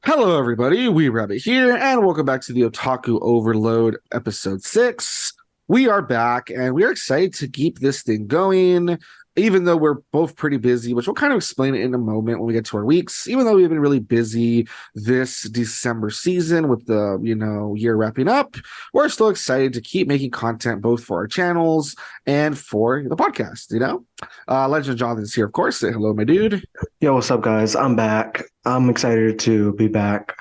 Hello, everybody. WeeB'S here, and welcome back to the Otaku Overload episode 6. We are back, and we are excited to keep this thing going, even though we're both pretty busy, which we'll kind of explain it in a moment when we get to our weeks. Even though we've been really busy this December season with the, year wrapping up, we're still excited to keep making content both for our channels and for the podcast. Legend Jonathan's here, of course. Say hello, my dude. Yo, what's up, guys? I'm back. I'm excited to be back.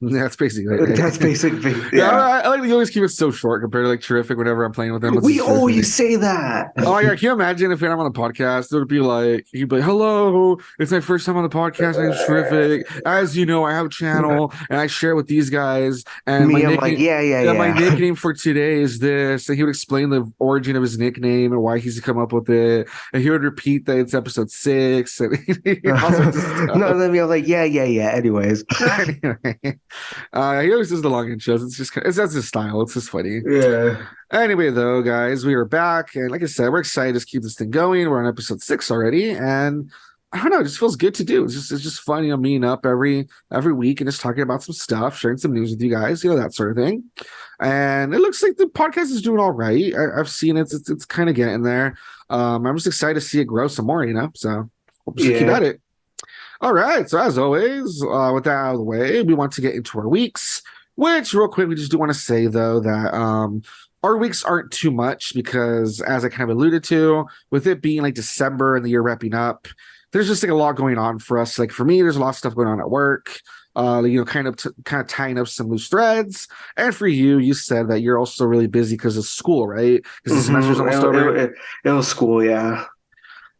Yeah, that's basically it. That's basically, Yeah, yeah. I like to always keep it so short compared to like Terrific whenever I'm playing with them. We always say that. Oh yeah, can you imagine if I'm on the podcast, it would be like he'd be like, "Hello, it's my first time on the podcast. I'm Terrific. As you know, I have a channel and I share with these guys. And Me, I'm like, yeah. my nickname for today is this." And he would explain the origin of his nickname and why he's come up with it. And he would repeat that it's episode 6. And No, then I'm like, yeah. Anyways, anyway, he always does the long intros. That's his style. It's just funny. yeah. Anyway, though, guys, we are back, and like I said, we're excited to keep this thing going. We're on episode 6 already, and I don't know, it just feels good to do. It's just fun, meeting up every week and just talking about some stuff, sharing some news with you guys, that sort of thing. And it looks like the podcast is doing all right. I've seen it; it's kind of getting there. I'm just excited to see it grow some more, So we'll just keep at it. All right. So as always, with that out of the way, we want to get into our weeks. Which, real quick, we just do want to say though that our weeks aren't too much because, as I kind of alluded to, with it being like December and the year wrapping up, there's just like a lot going on for us. Like for me, there's a lot of stuff going on at work. Kind of tying up some loose threads. And for you, you said that you're also really busy because of school, right? Because the semester's almost over. It was school, yeah.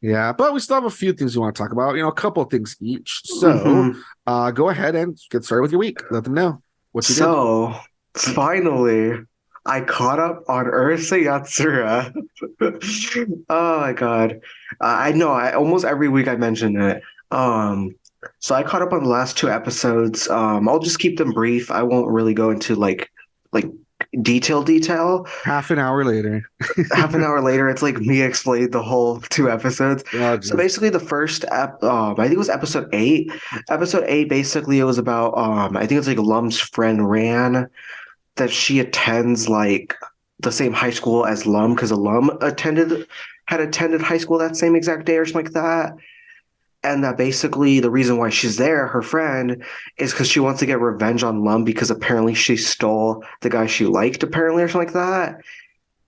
Yeah, but we still have a few things we want to talk about. A couple of things each. So, go ahead and get started with your week. Let them know what you did. So, finally, I caught up on Urusei Yatsura. Oh my god. I know, almost every week I mention it. So I caught up on the last 2 episodes. I'll just keep them brief. I won't really go into like detail. Half an hour later. Half an hour later, it's like me explained the whole 2 episodes. Oh, so basically the first I think it was episode 8. Episode 8, basically it was about I think it's like 𝐿𝐿𝐿's friend Ran, that she attends like the same high school as 𝐿𝐿𝐿 because 𝐿𝐿𝐿 had attended high school that same exact day or something like that. And that basically the reason why she's there, her friend, is because she wants to get revenge on 𝐿𝐿𝐿 because apparently she stole the guy she liked, apparently, or something like that.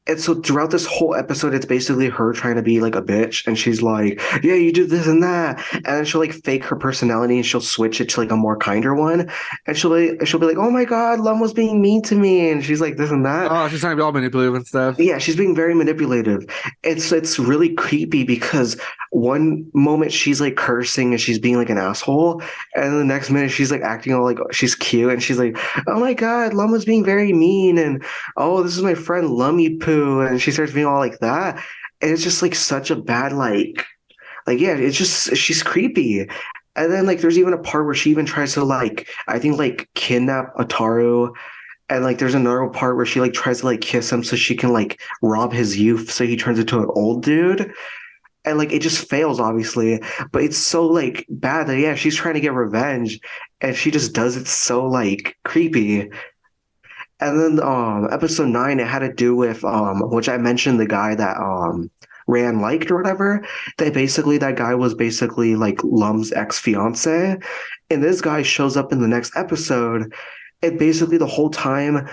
And so throughout this whole episode, it's basically her trying to be like a bitch. And she's like, yeah, you do this and that. And then she'll like fake her personality and she'll switch it to like a more kinder one. And she'll be like, oh my God, 𝐿𝐿𝐿 was being mean to me. And she's like this and that. Oh, she's trying to be all manipulative and stuff. Yeah, she's being very manipulative. It's really creepy because one moment she's like cursing and she's being like an asshole, and then the next minute she's like acting all like she's cute and she's like, oh my God, 𝐿𝐿𝐿 was being very mean, and oh, this is my friend 𝐿𝐿𝐿 Poo, and she starts being all like that. And it's just like such a bad yeah, it's just she's creepy. And then like there's even a part where she even tries to like I think like kidnap Ataru. And like there's another part where she like tries to like kiss him so she can like rob his youth so he turns into an old dude. And like it just fails, obviously. But it's so like bad that yeah, she's trying to get revenge and she just does it so like creepy. And then episode 9, it had to do with which I mentioned, the guy that Ran liked or whatever. That guy was basically like 𝐿𝐿𝐿's ex-fiance. And this guy shows up in the next episode. And basically the whole time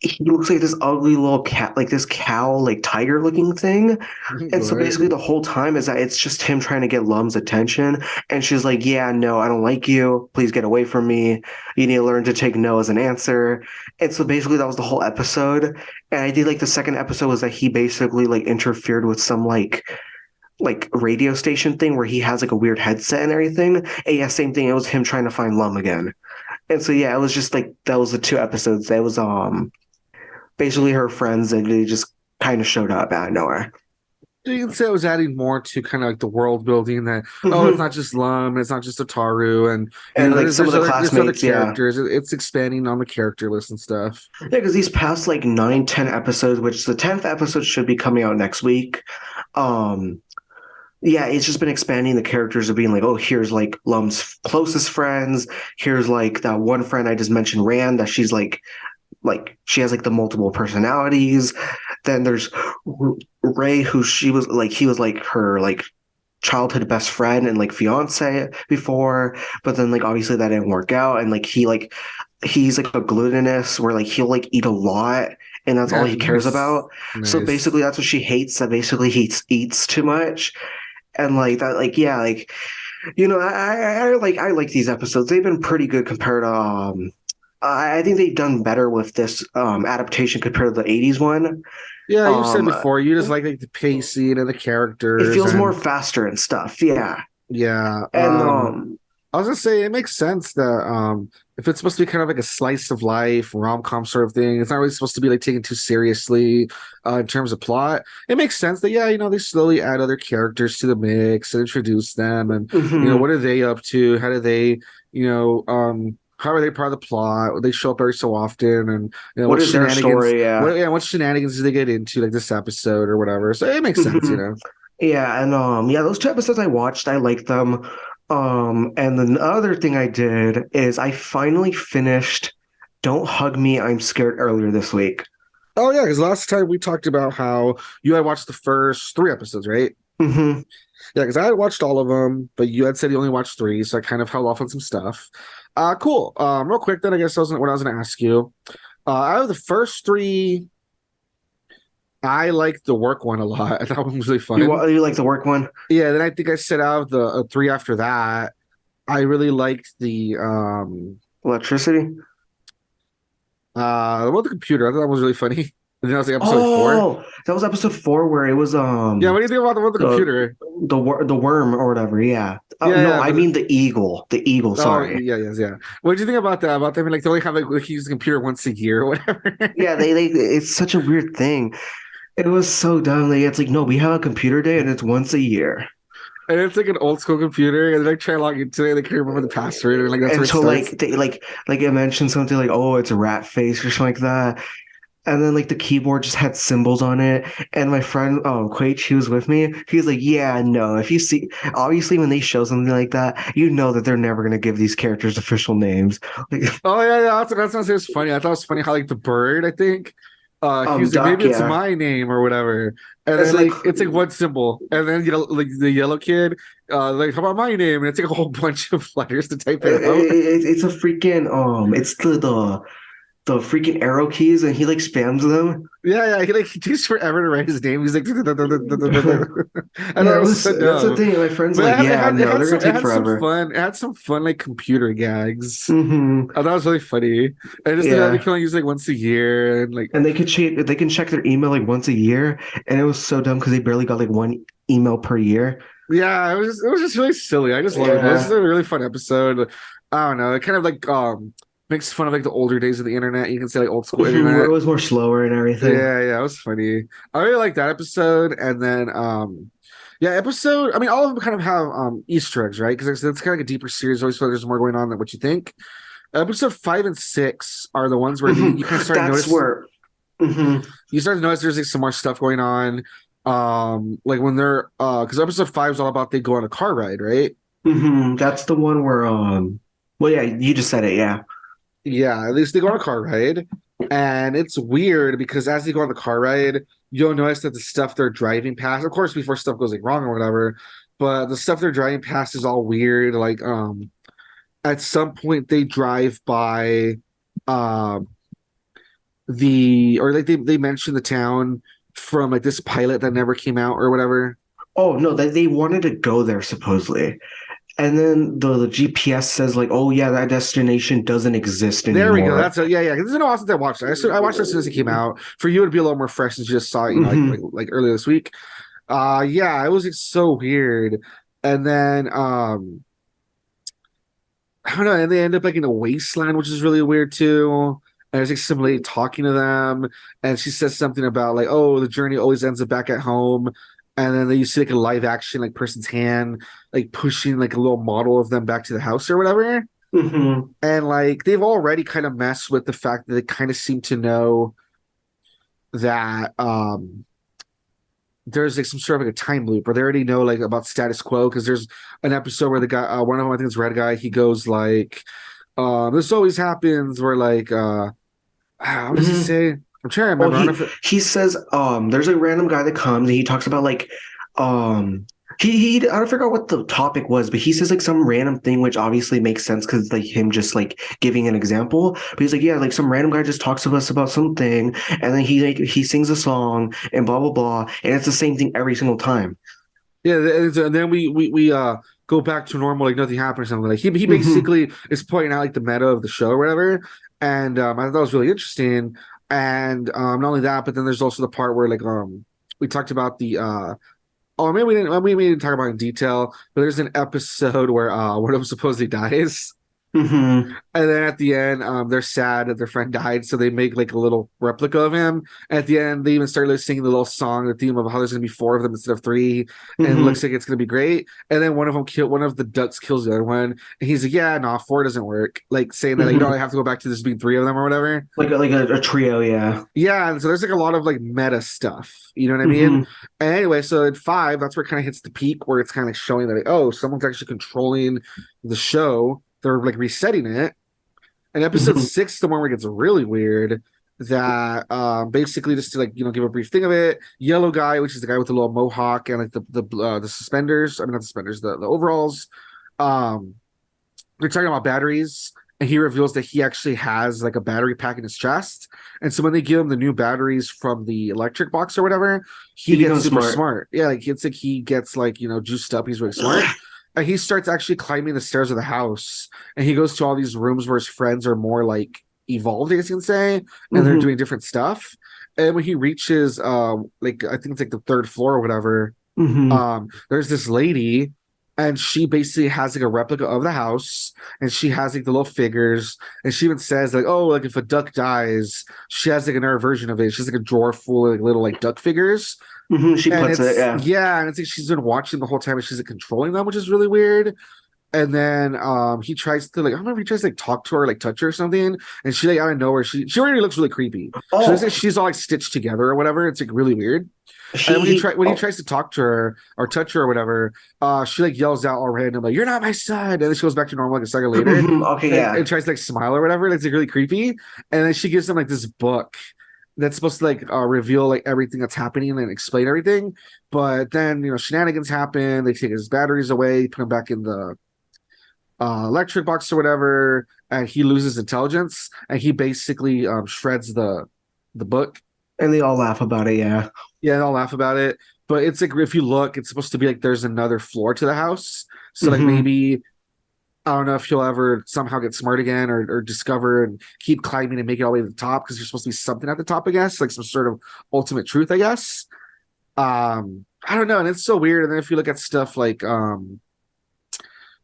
he looks like this ugly little cat, like this cow, like tiger looking thing. And so basically the whole time is that it's just him trying to get 𝐿𝐿𝐿's attention. And she's like, yeah, no, I don't like you. Please get away from me. You need to learn to take no as an answer. And so basically that was the whole episode. And I did like the second episode was that he basically like interfered with some like radio station thing where he has like a weird headset and everything. And yeah, same thing. It was him trying to find 𝐿𝐿𝐿 again. And so yeah, it was just like that was the 2 episodes. That was basically her friends, and they just kind of showed up out of nowhere. You can say it was adding more to kind of like the world building that it's not just 𝐿𝐿𝐿, it's not just Ataru, and like some of the classmates, other characters. Yeah. It's expanding on the character list and stuff. Yeah, because these past like 9-10 episodes, which the 10th episode should be coming out next week. yeah, it's just been expanding the characters of being like, oh, here's like Lum's closest friends. Here's like that one friend I just mentioned, Rand, that she's like she has like the multiple personalities. Then there's Ray, who she was like, he was like her like childhood best friend and like fiance before, but then like obviously that didn't work out, and like he's like a glutinous where like he'll like eat a lot and that's all Yeah, he cares nice, about. So nice. basically that's what she hates, that basically he eats too much. And like that, like yeah, like I like these episodes. They've been pretty good compared to I think they've done better with this adaptation compared to the 80s one. Yeah, you said Um before you just like the pacing and the it characters feels more and faster and stuff. Yeah. yeah. And I was gonna say it makes sense that if it's supposed to be kind of like a slice of life rom-com sort of thing, it's not really supposed to be like taken too seriously in terms of plot. It makes sense that yeah, they slowly add other characters to the mix and introduce them, and mhm. what are they up to? How do they, how are they part of the plot? They show up every so often, and What what is their shenanigans? story? Yeah. What shenanigans do they get into like this episode or whatever? So it makes sense, Mhm. Yeah, and yeah, those two episodes I watched, I liked them. And the other thing I did is I finally finished Don't Hug Me, I'm Scared earlier this week. Oh yeah, because last time we talked about how you had watched the first three episodes, right? Hmm. Yeah, because I had watched all of them, but you had said you only watched three, so I kind of held off on some stuff. Cool. Real quick, then I guess I was what I was going to ask you. Out of the first three, I liked the work one a lot. I thought one was really fun. You like the work one? Yeah, then I think I said out of the three after that, I really liked the Electricity? about the computer. I thought that was really funny. And then I was like episode like four. Oh, that was episode 4 where it was Yeah, what do you think about the the computer? the worm or whatever. Yeah. Yeah, No, yeah, I but mean the eagle. The eagle. oh Sorry. yeah, yes, yeah. What do you think about that? About them like they only have like use the computer once a year or whatever. Yeah, they it's such a weird thing. It was so dumb. Like, it's like, no, we have a computer day and it's once a year. And it's like an old school computer, and then I try to log into it, and they can't remember the password, and like that's where And it so starts. like they like it mentioned something like, oh, it's a rat face or something like that. And then like the keyboard just had symbols on it. And my friend Quach, he was with me, he was like, yeah, no, if you see, obviously when they show something like that, you know that they're never gonna give these characters official names. Like Oh yeah, yeah, that's what was funny. I thought it was funny how like the bird, I think, he was like Duck, maybe it's yeah. my name or whatever, and It's then like like it's like one symbol, and then like the yellow kid, like how about my name, and it's like a whole bunch of letters to type it out. it's a freaking it's the freaking arrow keys and he like spams them. Yeah, yeah, he like he takes forever to write his name. He's like, I thought Yeah, it was so that's the dumb. thing. My friend's But like, yeah, it no, had they're gonna some it take had some forever. fun. It had some fun like computer gags. Hmm. I thought it was really funny. And just that they Yeah. can only use like once a year and like And they can check their email like once a year. And it was so dumb because they barely got like one email per year. yeah, it was just really silly. I just love it. This is Yeah. a really fun episode. I don't know. It kind of like makes fun of like the older days of the internet. You can say like old school Where it internet. was more slower and everything. Yeah, yeah, it was funny. I really like that episode. And then yeah, episode I mean all of them kind of have Easter eggs, right? Because it's kind of like a deeper series. I always feel like there's more going on than what you think. Episode five and six are the ones where Mhm. you kind of start to That's notice where. Hmm. you start to notice there's like some more stuff going on. Like when they're because episode five is all about they go on a car ride, right? That's the one where well, yeah, you just said it. Yeah. Yeah, at least they go on a car ride. And it's weird because as they go on the car ride, you'll notice that the stuff they're driving past, of course, before stuff goes like wrong or whatever, but the stuff they're driving past is all weird. Like at some point they drive by um or like they mention the town from like this pilot that never came out or whatever. Oh no, they wanted to go there supposedly. And then the GPS says like, oh yeah, that destination doesn't exist There we go. anymore. That's a yeah, yeah. This is an awesome that I watched it. I watched it as soon as it came out. For you, it'd be a little more fresh since you just saw it, Hmm. like earlier this week. Yeah, it was like, so weird. And then I don't know, and they end up like in a wasteland, which is really weird too. And there's like some lady talking to them, and she says something about like, oh, the journey always ends up back at home. And then you see like a live action like person's hand like pushing like a little model of them back to the house or whatever. Hmm. And like they've already kind of messed with the fact that they kind of seem to know that there's like some sort of like a time loop, or they already know like about status quo because there's an episode where the guy, one of them, I think it's Red Guy, he goes like, "This always happens," where like, what does he Mhm. say? I'm trying to Well, remember. I don't know if he says there's a random guy that comes and he talks about like um he I don't forget what the topic was, but he says like some random thing which obviously makes sense because it's like him just like giving an example. But he's like, yeah, like some random guy just talks to us about something, and then he sings a song and blah blah blah, and it's the same thing every single time. yeah, and then we go back to normal, like nothing happened or something. Like he Hmm. basically is pointing out like the meta of the show or whatever, and I thought it was really interesting. And not only that, but then there's also the part where like we talked about the oh, maybe we didn't talk about it in detail, but there's an episode where one of them supposedly dies. Hmm. And then at the end, they're sad that their friend died, so they make like a little replica of him. At the end, they even start like, singing the little song, the theme of how there's gonna be four of them instead of three, and it looks Hmm. like it's gonna be great. And then one of the ducks kills the other one, and he's like, "Yeah, no, four doesn't work." Like saying that, like, I Hmm. have to go back to this being three of them or whatever. Like a trio, yeah. Yeah, and so there's like a lot of like meta stuff, you know what I mean? Hmm. And anyway, so at five, that's where it kind of hits the peak where it's kind of showing that, like, oh, someone's actually controlling the show. They're like resetting it. And episode Hmm. six, the one where it gets really weird, that basically just to like give a brief thing of it, yellow guy, which is the guy with the little mohawk and like the suspenders, I mean not the suspenders, the overalls. Um, they're talking about batteries, and he reveals that he actually has like a battery pack in his chest. And so when they give him the new batteries from the electric box or whatever, He he gets becomes super smart. smart. Yeah, like it's like he gets like juiced up. He's really smart. And he starts actually climbing the stairs of the house, and he goes to all these rooms where his friends are more like evolved, I guess you can say, and they're Hmm. doing different stuff. And when he reaches like I think it's like the third floor or whatever, Hmm. there's this lady, and she basically has like a replica of the house, and she has like the little figures, and she even says like, oh, like if a duck dies, she has like another version of it. She's like a drawer full of like little like duck figures. Hmm. She And puts it, it's yeah. yeah, and it's like she's been watching the whole time and she's like controlling them, which is really weird. And then he tries to like I don't remember, he tries to like talk to her, like touch her or something, and she like out of nowhere, she already looks really creepy. She looks Oh, like she's all like stitched together or whatever. It's like really weird. And he he. when he Oh, tries to talk to her or touch her or whatever, she like yells out all random like, "You're not my son!" And then she goes back to normal like a second later, okay, and yeah. tries to like smile or whatever. It's like really creepy. And then she gives him like this book that's supposed to like reveal like everything that's happening and explain everything. But then shenanigans happen. They take his batteries away, put him back in the electric box or whatever, and he loses intelligence, and he basically shreds the book. And they all laugh about it, yeah. Yeah, and I'll laugh about it. But it's like if you look, it's supposed to be like there's another floor to the house. So like Hmm. maybe I don't know if you'll ever somehow get smart again or discover and keep climbing and make it all the way to the top because there's supposed to be something at the top, I guess, like some sort of ultimate truth, I guess. I don't know, and it's so weird. And then if you look at stuff like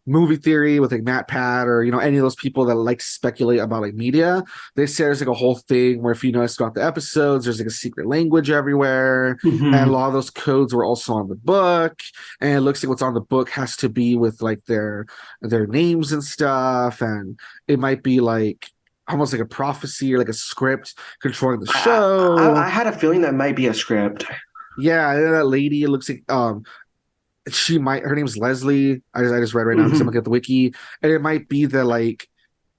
movie theory with like Matt Pat or any of those people that like to speculate about like media, they say there's like a whole thing where if you notice throughout the episodes there's like a secret language everywhere, and a Hmm. lot of those codes were also on the book, and it looks like what's on the book has to be with like their names and stuff, and it might be like almost like a prophecy or like a script controlling the I show. had a feeling that might be a script. Yeah, and that lady, it looks like she might, her name's Leslie. I just read right now because I'm Hmm. looking at the wiki, and it might be that like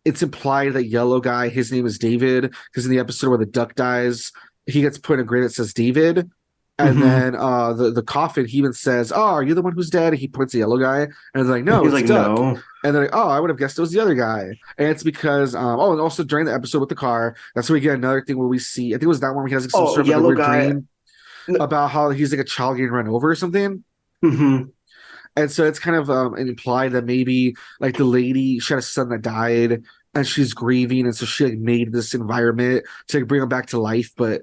it's implied that yellow guy, his name is David, because in the episode where the duck dies, he gets put in a grid that says David. And Hmm. then the coffin, he even says, "Oh, are you the one who's dead?" And he points at the yellow guy, and they're like, "No, He's it's like, Duck." no. And they're like, "Oh, I would have guessed it was the other guy." And it's because oh, and also during the episode with the car, that's where we get another thing where we see. I think it was that one where he has like some Oh, sort of like a yellow weird guy. dream about how he's like a child getting run over or something. Hmm. And so it's kind of implied that maybe like the lady, she had a son that died and she's grieving, and so she like made this environment to like, bring him back to life, but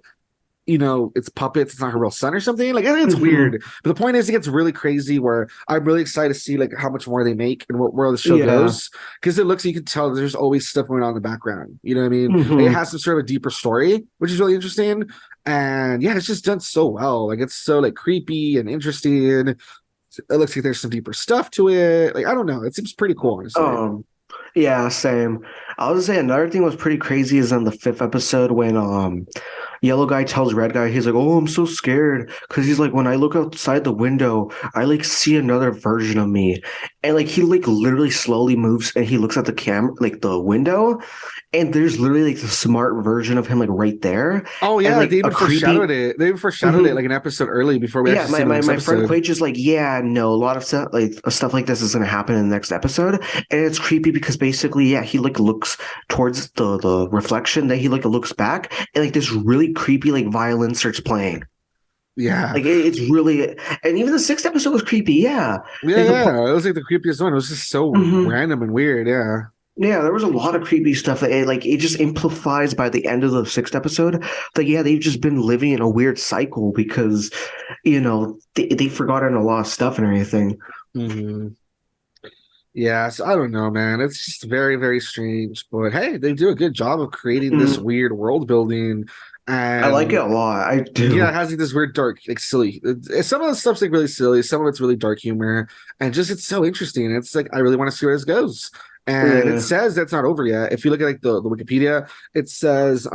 it's puppets, it's not her real son or something. Like it's Hmm. weird. But the point is it gets really crazy where I'm really excited to see like how much more they make and where the show Yeah. goes. Because it looks, you can tell there's always stuff going on in the background. You know what I mean? Like, it Hmm. has some sort of a deeper story, which is really interesting. And yeah, it's just done so well. Like it's so like creepy and interesting. It looks like there's some deeper stuff to it. Like I don't know. It seems pretty cool, honestly. Um, yeah, same. I was gonna say another thing was pretty crazy is on the fifth episode when yellow guy tells red guy, he's like, "Oh, I'm so scared," because he's like, when I look outside the window, I like see another version of me, and like he like literally slowly moves and he looks at the camera, like the window, and there's literally like the smart version of him like right there, Oh and yeah, they like a even foreshadowed creepy. it. They even foreshadowed it Mhm. like an episode early before we Yeah, actually see my, him in the my next my friend episode. Quaid just like, yeah, no, a lot of stuff like this is gonna happen in the next episode, and it's creepy because basically, yeah, he like looks towards the reflection, then he like looks back, and like this really creepy like violin starts playing. Yeah. Like it's really, and even the sixth episode was creepy. Yeah, Yeah, like the yeah. It was like the creepiest one. It was just so mhm. random and weird. Yeah. Yeah, there was a lot of creepy stuff that it just amplifies by the end of the sixth episode. Like, yeah, they've just been living in a weird cycle because, they've forgotten a lot of stuff and everything. Hmm. Yeah, so I don't know, man. It's just very, very strange. But hey, they do a good job of creating this Mm, weird world building. I like it And a lot. I yeah, it do. has like this weird, dark, like silly. Some of the stuff's like really silly. Some of it's really dark humor. And just it's so interesting. It's like I really want to see where this goes. And it Yeah. says that's not over yet. If you look at like the Wikipedia, it says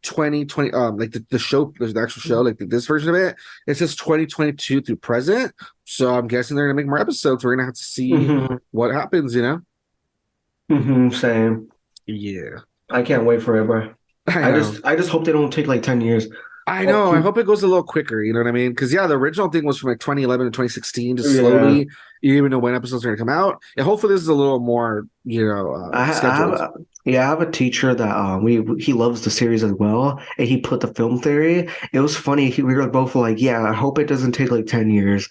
2020 like the show, there's the actual show, like this version of it, it says 2022 through present. So I'm guessing they're gonna make more episodes. We're gonna have to see Hmm. what happens, you know? Same. Yeah. I can't wait forever. I I know. just I just hope they don't take like 10 years. I Oh, know. I hope it goes a little quicker. You know what I mean? Because yeah, the original thing was from like 2011 to 2016, just yeah. slowly. You didn't even know when episodes are gonna come out. And hopefully, this is a little more, I have scheduled. I have a teacher that we he loves the series as well, and he put the film theory. It was funny. We were both like, yeah, I hope it doesn't take like 10 years.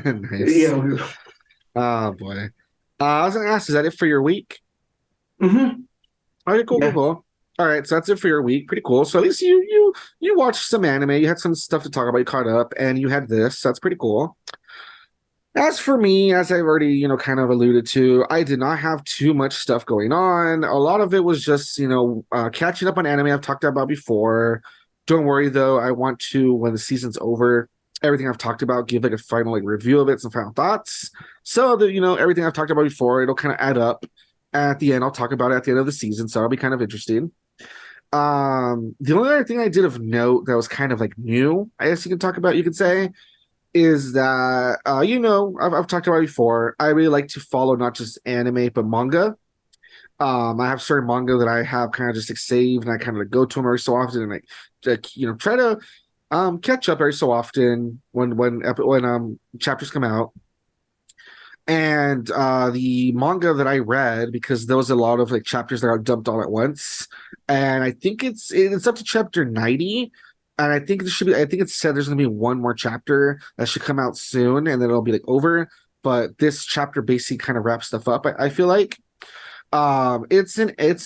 Nice. Yeah. Oh boy. I was gonna ask, is that it for your week? Hmm. Okay, cool, cool, Yeah. cool. All right, so that's it for your week. Pretty cool. So at least you watched some anime. You had some stuff to talk about. You caught up, and you had this. That's pretty cool. As for me, as I've already, kind of alluded to, I did not have too much stuff going on. A lot of it was just, catching up on anime I've talked about before. Don't worry though, I want to, when the season's over, everything I've talked about, give like a final like review of it, some final thoughts. So that, everything I've talked about before, it'll kind of add up. At the end, I'll talk about it at the end of the season, so it'll be kind of interesting. The only other thing I did of note that was kind of like new, I guess you could say, is that I've talked about it before. I really like to follow not just anime but manga. I have certain manga that I have kind of just like saved, and I kind of like go to them every so often, and like try to catch up every so often when chapters come out. And the manga that I read, because there was a lot of like chapters that are dumped all at once, and I think it's up to chapter 90, and I think it said there's gonna be one more chapter that should come out soon, and then it'll be like over. But this chapter basically kind of wraps stuff up. I feel like it's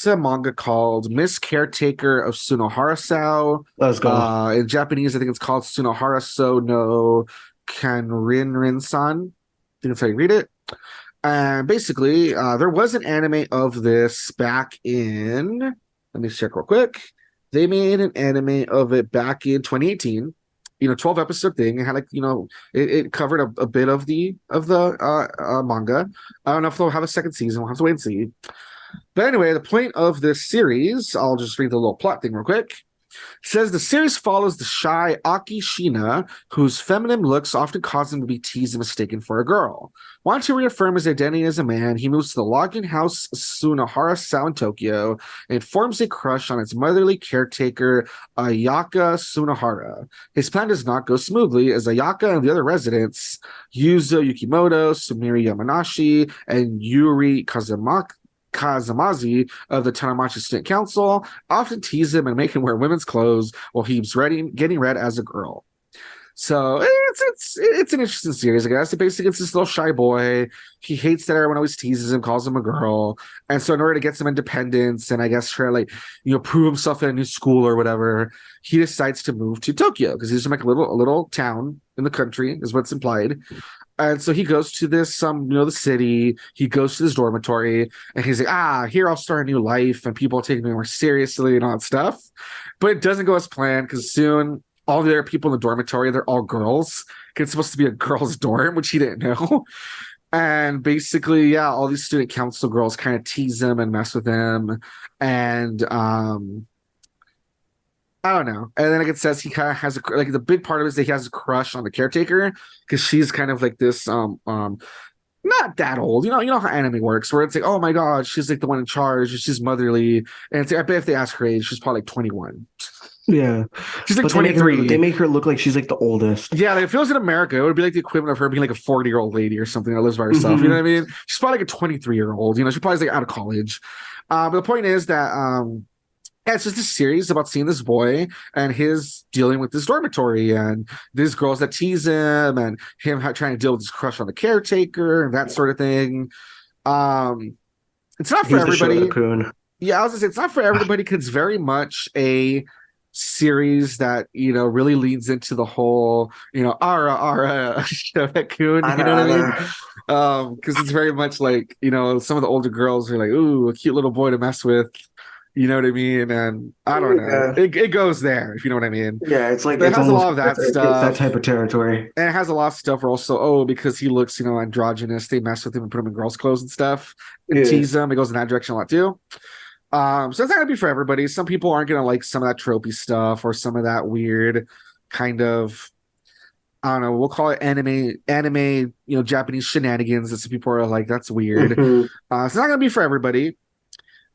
a manga called Miss Caretaker of Sunohara-sou. Let's go. In Japanese, I think it's called Sunohara-sou no Kanrinrin-san. I think that's how you read it. And basically, there was an anime of this back in. Let me check real quick. They made an anime of it back in 2018. 12 episode thing. It had like it covered a bit of the manga. I don't know if they'll have a second season. We'll have to wait and see. But anyway, the point of this series, I'll just read the little plot thing real quick. Says the series follows the shy Aki Shina, whose feminine looks often cause him to be teased and mistaken for a girl. Wanting to reaffirm his identity as a man, he moves to the logging house Sunohara-sou in Tokyo and forms a crush on its motherly caretaker, Ayaka Sunohara. His plan does not go smoothly as Ayaka and the other residents, Yuzo Yukimoto, Sumiri Yamanashi, and Yuri Kazamazi of the Tanamachi Student Council often tease him and make him wear women's clothes while he's getting read as a girl. So it's an interesting series, I guess. Basically, it's this little shy boy. He hates that everyone always teases him, calls him a girl, and so in order to get some independence and I guess try to like prove himself in a new school or whatever, he decides to move to Tokyo because he's from like a little town in the country, is what's implied. And so he goes to this, the city. He goes to this dormitory, and he's like, here I'll start a new life, and people take me more seriously and all that stuff. But it doesn't go as planned because soon all the other people in the dormitory, they're all girls. It's supposed to be a girls' dorm, which he didn't know. And basically, yeah, all these student council girls kind of tease him and mess with him, and I don't know. And then like it says he kind of has like the big part of it is that he has a crush on the caretaker because she's kind of like this not that old. You know how anime works, where it's like, oh my god, she's like the one in charge, she's motherly, and it's like, I bet if they ask her age, she's probably like 21. Yeah, She's like but 23. they make her look like she's like the oldest. Yeah, like if it was in America, it would be like the equivalent of her being like a 40-year-old lady or something that lives by herself. You know what I mean? She's probably like a 23-year-old. You know, she probably is like out of college. But the point is that yeah, it's just a series about seeing this boy and his dealing with this dormitory and these girls that tease him and him trying to deal with his crush on the caretaker and that sort of thing. It's not for He's the everybody. Shotakun. Yeah, I was gonna say it's not for everybody because it's very much a series that really leans into the whole ara Shotakun, you know what I mean? Because it's very much like some of the older girls are like, ooh, a cute little boy to mess with. You know what I mean? And I don't know. It goes there, if you know what I mean. Yeah, it's like it has a lot of that stuff. That type of territory. And it has a lot of stuff where also, because he looks, androgynous, they mess with him and put him in girls' clothes and stuff and tease him. It goes in that direction a lot too. So it's not gonna be for everybody. Some people aren't gonna like some of that tropey stuff or some of that weird kind of, I don't know, we'll call it anime, Japanese shenanigans that some people are like, that's weird. So it's not gonna be for everybody.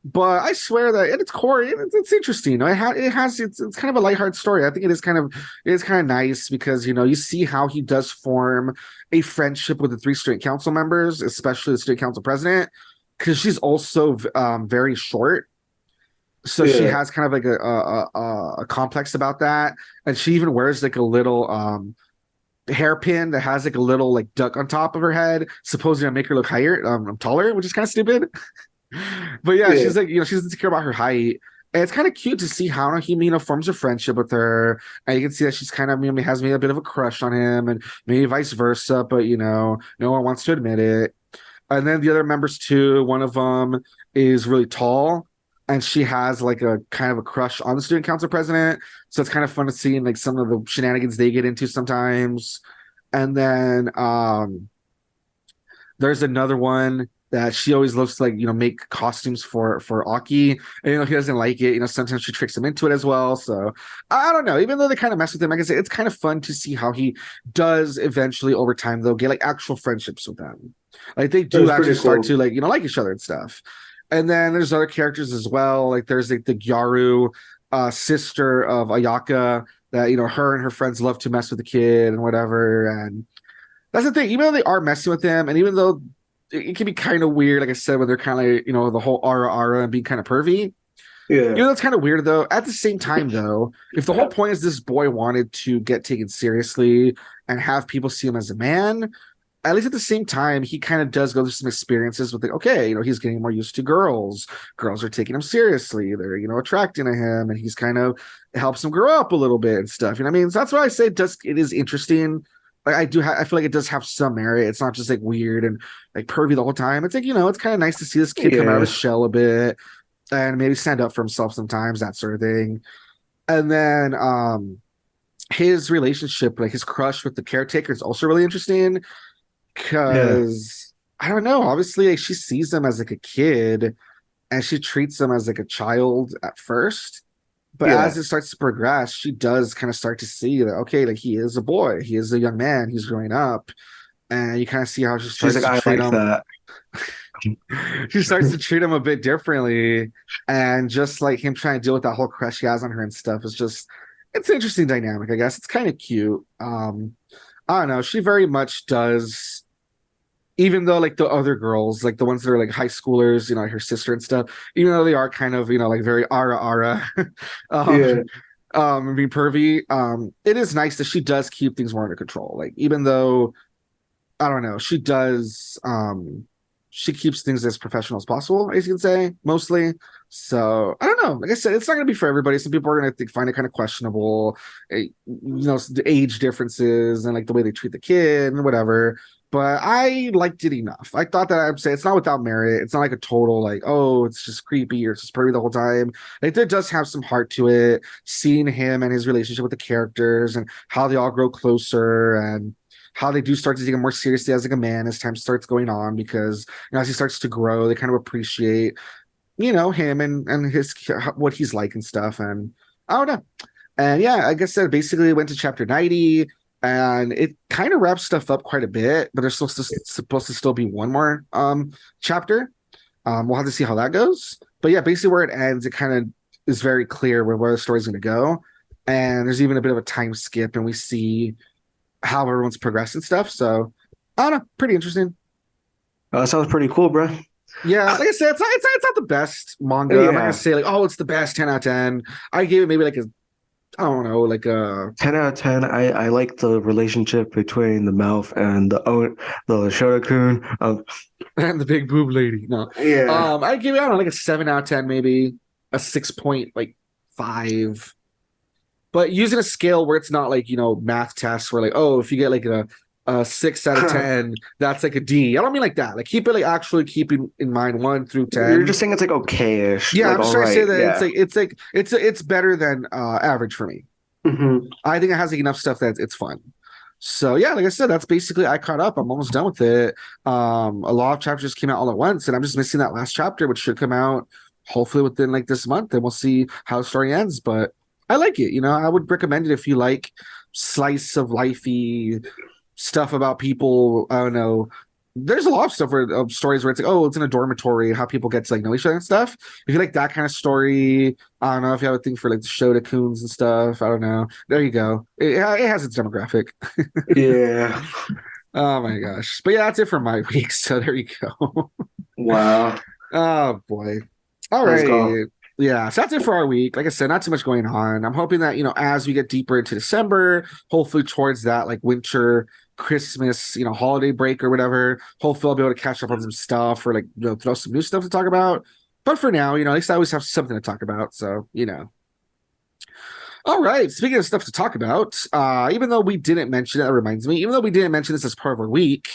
But I swear that at its core, it's interesting. It's kind of a lighthearted story. I think it is kind of nice because you see how he does form a friendship with the 3 student council members, especially the student council president, because she's also very short. So she has kind of like a complex about that, and she even wears like a little hairpin that has like a little like duck on top of her head, supposedly to make her look higher, taller, which is kind of stupid. But yeah, she's like, she doesn't care about her height. And it's kind of cute to see how he, forms a friendship with her. And you can see that she's kind of, has maybe a bit of a crush on him and maybe vice versa. But, no one wants to admit it. And then the other members too, one of them is really tall and she has like a kind of a crush on the student council president. So it's kind of fun to see like some of the shenanigans they get into sometimes. And then there's another one that she always looks to like, make costumes for Aki. And, he doesn't like it. Sometimes she tricks him into it as well. So I don't know. Even though they kind of mess with him, like I said, it's kind of fun to see how he does eventually over time, though, get like actual friendships with them. Like they do actually start to like, like each other and stuff. And then there's other characters as well. Like there's like the 𝐥𝐤𝐤, sister of Ayaka, that, her and her friends love to mess with the kid and whatever. And that's the thing. Even though they are messing with him, and even though it can be kind of weird, like I said, when they're kind of like, the whole ara and being kind of pervy. Yeah. That's kind of weird, though. At the same time, though, if the whole point is this boy wanted to get taken seriously and have people see him as a man, at least at the same time, he kind of does go through some experiences with like, okay, he's getting more used to girls. Girls are taking him seriously. They're, attracting to him, and he's kind of helps him grow up a little bit and stuff. You know what I mean? So that's why I say it is interesting. Like I feel like it does have some merit. It's not just like weird and like pervy the whole time. It's like, it's kind of nice to see this kid come out of his shell a bit and maybe stand up for himself sometimes, that sort of thing. And then his relationship, like his crush with the caretaker, is also really interesting because I don't know, obviously like, she sees him as like a kid and she treats him as like a child at first. But as it starts to progress, she does kind of start to see that, okay, like he is a boy, he is a young man, he's growing up. And you kind of see how she starts to treat him. That. She starts to treat him a bit differently. And just like him trying to deal with that whole crush he has on her and stuff is just, it's an interesting dynamic, I guess. It's kind of cute. I don't know. She very much does, even though like the other girls, like the ones that are like high schoolers, like her sister and stuff, even though they are kind of, like very ara being pervy, it is nice that she does keep things more under control. Like even though, I don't know, she does, she keeps things as professional as possible, as you can say, mostly. So I don't know. Like I said, it's not going to be for everybody. Some people are going to find it kind of questionable, the age differences and like the way they treat the kid and whatever. But I liked it enough. I thought that I'd say it's not without merit. It's not like a total like, oh, it's just creepy or it's just pervy the whole time. Like there does have some heart to it. Seeing him and his relationship with the characters and how they all grow closer and how they do start to take him more seriously as like a man as time starts going on, because as he starts to grow, they kind of appreciate him and his what he's like and stuff. And I don't know. And yeah, like I said, basically went to chapter 90 and it kind of wraps stuff up quite a bit, but there's supposed to still be one more chapter. We'll have to see how that goes. But yeah, basically where it ends, it kind of is very clear where the story's going to go. And there's even a bit of a time skip, and we see how everyone's progressed and stuff. So I don't know, pretty interesting. That sounds pretty cool, bro. Yeah, like I said, it's not the best manga. I'm not gonna say like, oh, it's the best 10 out of 10. I gave it maybe like a, I don't know, like a 10 out of 10. I like the relationship between the mouth and the Shoda-kun. and the big boob lady. No, Yeah. I give it, I don't know, like a 7 out of 10, maybe a 6.5. But using a scale where it's not like, math tests where like, oh, if you get like a 6 out of 10, that's like a D. I don't mean like that. Like keep it like actually keeping in mind 1 through 10. You're just saying it's like okay-ish. Yeah, like, I'm just trying to say that yeah. it's better than average for me. I think it has like enough stuff that it's fun. So yeah, like I said, that's basically I caught up. I'm almost done with it. A lot of chapters came out all at once, and I'm just missing that last chapter, which should come out hopefully within like this month, and we'll see how the story ends. But I like it. I would recommend it if you like slice of lifey stuff about people. I don't know. There's a lot of stuff stories where it's like, oh, it's in a dormitory, how people get to like know each other and stuff. If you like that kind of story, I don't know if you have a thing for like the Shoda-kuns and stuff. I don't know. There you go. It has its demographic. Yeah. Oh my gosh. But yeah, that's it for my week. So there you go. Wow. Oh boy. All Let's right. go. Yeah, so that's it for our week. Like I said, not too much going on. I'm hoping that, as we get deeper into December, hopefully towards that like winter, Christmas, holiday break or whatever, hopefully I'll be able to catch up on some stuff or like, throw some new stuff to talk about. But for now, at least I always have something to talk about. So, All right. Speaking of stuff to talk about, even though we didn't mention it, that reminds me, even though we didn't mention this as part of our week,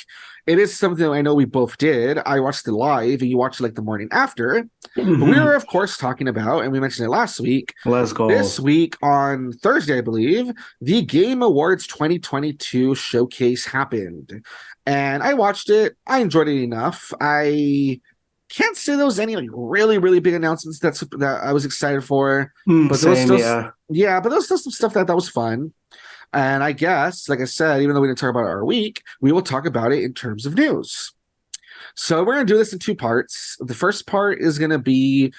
it is something I know we both did. I watched it live and you watched it like the morning after. But we were, of course, talking about, and we mentioned it last week. Let's go. This week on Thursday, I believe, the Game Awards 2022 showcase happened. And I watched it. I enjoyed it enough. I can't say there was any like really, really big announcements that I was excited for. But there was still, but there was still some stuff that was fun. And I guess, like I said, even though we didn't talk about it our week, we will talk about it in terms of news. So we're going to do this in 2 parts. The first part is going to be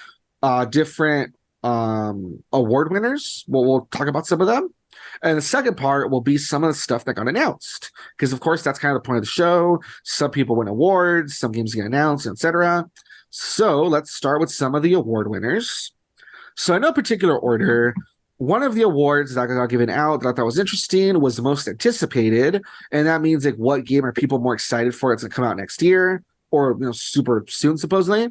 different award winners. We'll talk about some of them. And the second part will be some of the stuff that got announced. Because, of course, that's kind of the point of the show. Some people win awards, some games get announced, etc. So let's start with some of the award winners. So in no particular order, one of the awards that got given out that I thought was interesting was the most anticipated. And that means like what game are people more excited for? It's going to come out next year or super soon, supposedly.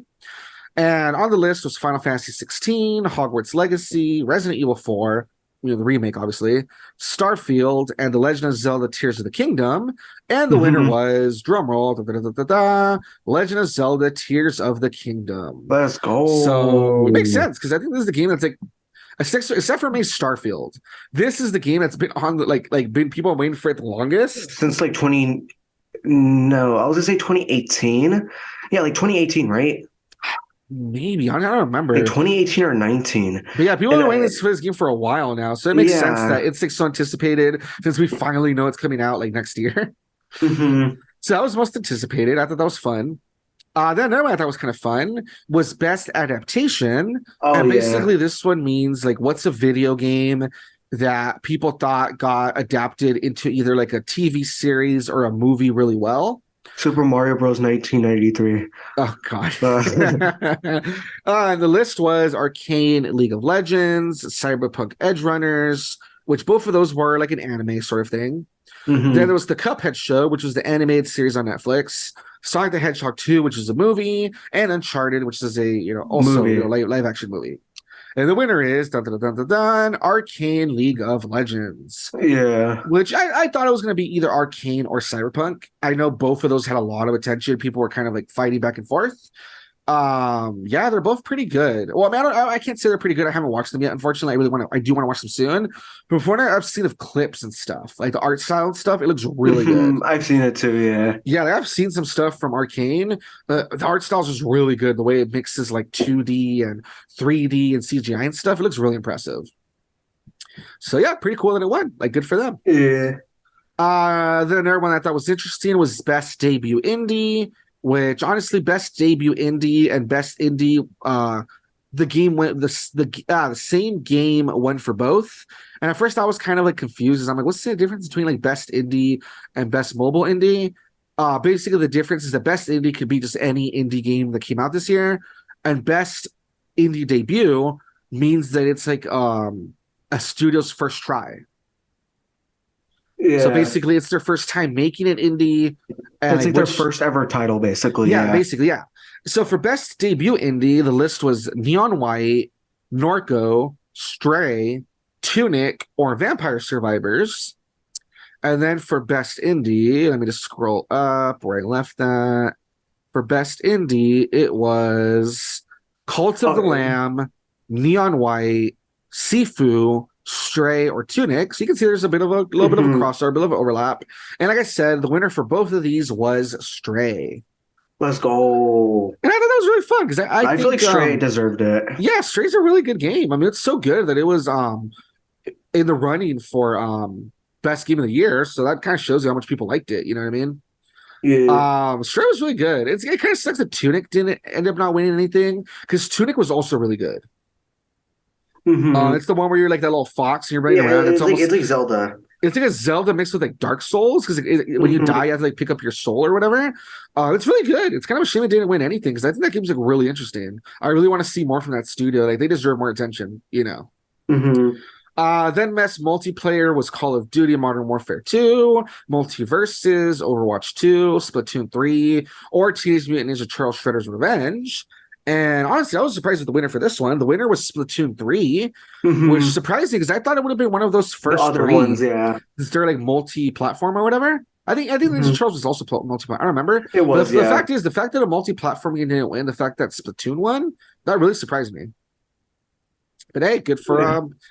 And on the list was Final Fantasy 16, Hogwarts Legacy, Resident Evil 4, the remake, obviously, Starfield, and The Legend of Zelda Tears of the Kingdom. And the winner was, drumroll, Legend of Zelda Tears of the Kingdom. Let's go. So it makes sense because I think this is the game that's like, except for me, Starfield. This is the game that's been on been people waiting for it the longest since like 20. No, I was gonna say 2018. Yeah, like 2018, right? Maybe I don't remember. Like 2018 or 19. But yeah, people have been waiting for this game for a while now, so it makes sense that it's like so anticipated since we finally know it's coming out like next year. So that was most anticipated. I thought that was fun. Then another one I thought was kind of fun was Best Adaptation. And basically this one means like what's a video game that people thought got adapted into either like a TV series or a movie really well. Super Mario Bros. 1993. Oh, God. And the list was Arcane League of Legends, Cyberpunk Edge Runners, which both of those were like an anime sort of thing. Then there was the Cuphead show, which was the animated series on Netflix, Sonic the Hedgehog 2, which is a movie, and Uncharted, which is a also live action movie. And the winner is Arcane League of Legends. Yeah. Which I thought it was going to be either Arcane or Cyberpunk. I know both of those had a lot of attention. People were kind of like fighting back and forth. Yeah, they're both pretty good. Well, I mean, I can't say they're pretty good. I haven't watched them yet. Unfortunately, I do want to watch them soon. But from what I've seen of clips and stuff, like the art style and stuff, it looks really good. I've seen it too, yeah. Yeah, like I've seen some stuff from Arcane. The art style is just really good. The way it mixes like 2D and 3D and CGI and stuff, it looks really impressive. So yeah, pretty cool that it won. Like, good for them. Yeah. Then another one I thought was interesting was best debut indie, which honestly, best debut indie and best indie, the game went the same game won for both. And at first I was kind of like confused, as I'm like, what's the difference between like best indie and best mobile indie? Basically the difference is that best indie could be just any indie game that came out this year, and best indie debut means that it's like a studio's first try. Yeah. So basically, it's their first time making it indie. And it's like their first ever title, basically. Yeah, basically, yeah. So for best debut indie, the list was Neon White, Norco, Stray, Tunic, or Vampire Survivors. And then for best indie, let me just scroll up where I left that. For best indie, it was Cult of the Lamb, Neon White, Sifu, Stray, or Tunic. So you can see there's a bit of a little bit of a crossover, a bit of an overlap. And like I said, the winner for both of these was Stray. Let's go. And I thought that was really fun because I feel like Stray deserved it. Yeah, Stray's a really good game. I mean, it's so good that it was in the running for best game of the year. So that kind of shows you how much people liked it. You know what I mean? Yeah. Stray was really good. It kind of sucks that Tunic didn't end up not winning anything, because Tunic was also really good. It's the one where you're like that little fox and you're running around. It's like Zelda. It's like a Zelda mixed with like Dark Souls, because when you die, you have to like pick up your soul or whatever. It's really good. It's kind of a shame it didn't win anything, because I think that game's like really interesting. I really want to see more from that studio. Like, they deserve more attention, you know. Then best multiplayer was Call of Duty Modern Warfare 2, Multiverses, Overwatch 2, Splatoon 3, or Teenage Mutant Ninja Turtles Shredder's Revenge. And honestly, I was surprised with the winner for this one. The winner was Splatoon 3, which is surprising, because I thought it would have been one of those first the other three ones, yeah. Because they're like multi-platform or whatever. I think Ninja Turtles was also multi-platform. I don't remember. It was, the fact is, the fact that a multi-platform game didn't win, the fact that Splatoon won, that really surprised me. But hey, good for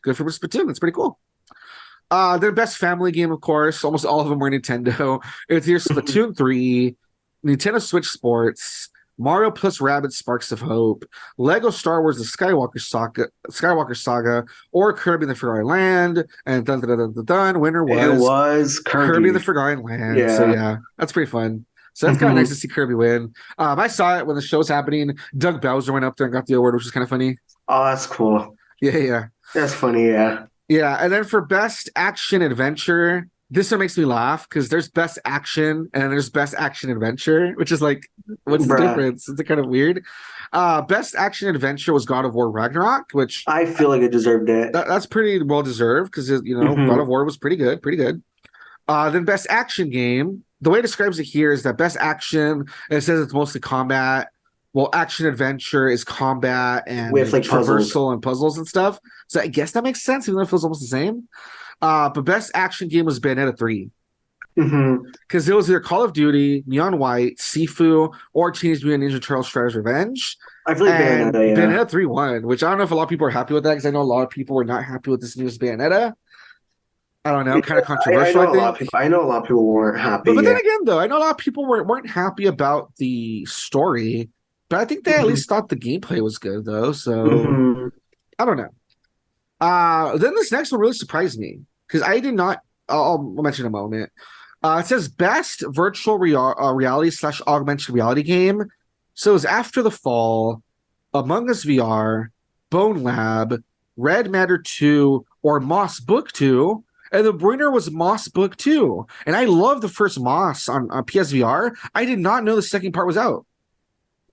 Splatoon. That's pretty cool. Their best family game, of course, almost all of them were Nintendo. It's here Splatoon 3, Nintendo Switch Sports, Mario plus Rabbids Sparks of Hope, Lego Star Wars The Skywalker Saga, or Kirby in the Forgotten Land. And winner was Kirby in the Forgotten Land. Yeah. So yeah, that's pretty fun. So that's kind of nice to see Kirby win. I saw it when the show was happening. Doug Bowser went up there and got the award, which was kind of funny. Oh, that's cool. Yeah. That's funny, yeah. Yeah, and then for best action adventure, this one makes me laugh, because there's best action and there's best action adventure, which is like, what's the difference? It's kind of weird. Best action adventure was God of War Ragnarok, which I feel like it deserved it. That's pretty well deserved, because God of War was pretty good. Then best action game, the way it describes it here is that best action, and it says it's mostly combat. Well, action adventure is combat and with like traversal and puzzles and stuff. So I guess that makes sense, even though it feels almost the same. But best action game was Bayonetta 3. Because it was either Call of Duty, Neon White, Sifu, or Teenage Mutant Ninja Turtles Shredder's Revenge. I feel like Bayonetta 3 won, which I don't know if a lot of people are happy with that, because I know a lot of people were not happy with this newest Bayonetta. I don't know, kind of controversial. I know a lot of people weren't happy. But then again, though, I know a lot of people weren't happy about the story. But I think they at least thought the gameplay was good, though. So I don't know. Then this next one really surprised me, because I did not. I'll mention in a moment. It says best virtual reality / augmented reality game. So it was After the Fall, Among Us VR, Bone Lab, Red Matter 2, or Moss Book 2. And the winner was Moss Book 2. And I love the first Moss on PSVR. I did not know the second part was out.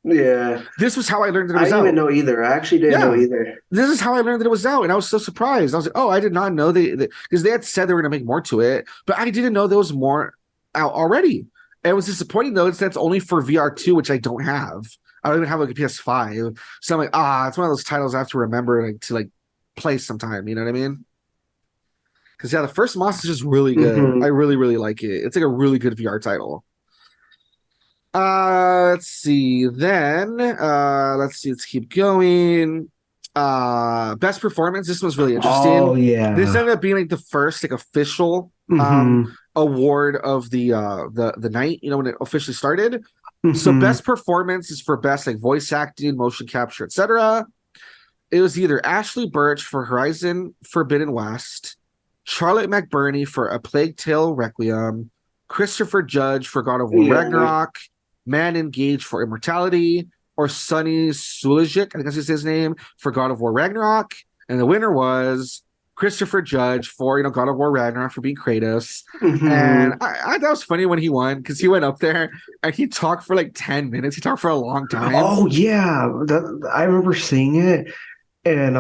Yeah. This was how I learned that it was out. I didn't even know either. I actually didn't know either. This is how I learned that it was out, and I was so surprised. I was like, oh, I did not know because they had said they were going to make more to it, but I didn't know there was more out already. And it was disappointing, though. That's only for VR2, which I don't have. I don't even have like a PS5. So I'm like, it's one of those titles I have to remember to play sometime. You know what I mean? Because the first Moss is just really good. I really, really like it. It's like a really good VR title. Let's see. Then let's keep going. Best performance. This was really interesting. Oh yeah. This ended up being like the first official award of the night, when it officially started. So best performance is for best voice acting, motion capture, etc. it was either Ashley Birch for Horizon Forbidden West, Charlotte McBurney for A Plague Tale Requiem, Christopher Judge for God of War Yeah. Ragnarok, Man Engaged for Immortality, or Sonny Suljic, I think that's his name, for God of War Ragnarok. And the winner was Christopher Judge for, God of War Ragnarok for being Kratos. And I thought it was funny when he won because he went up there and he talked for like 10 minutes. He talked for a long time. Oh yeah, I remember seeing it. And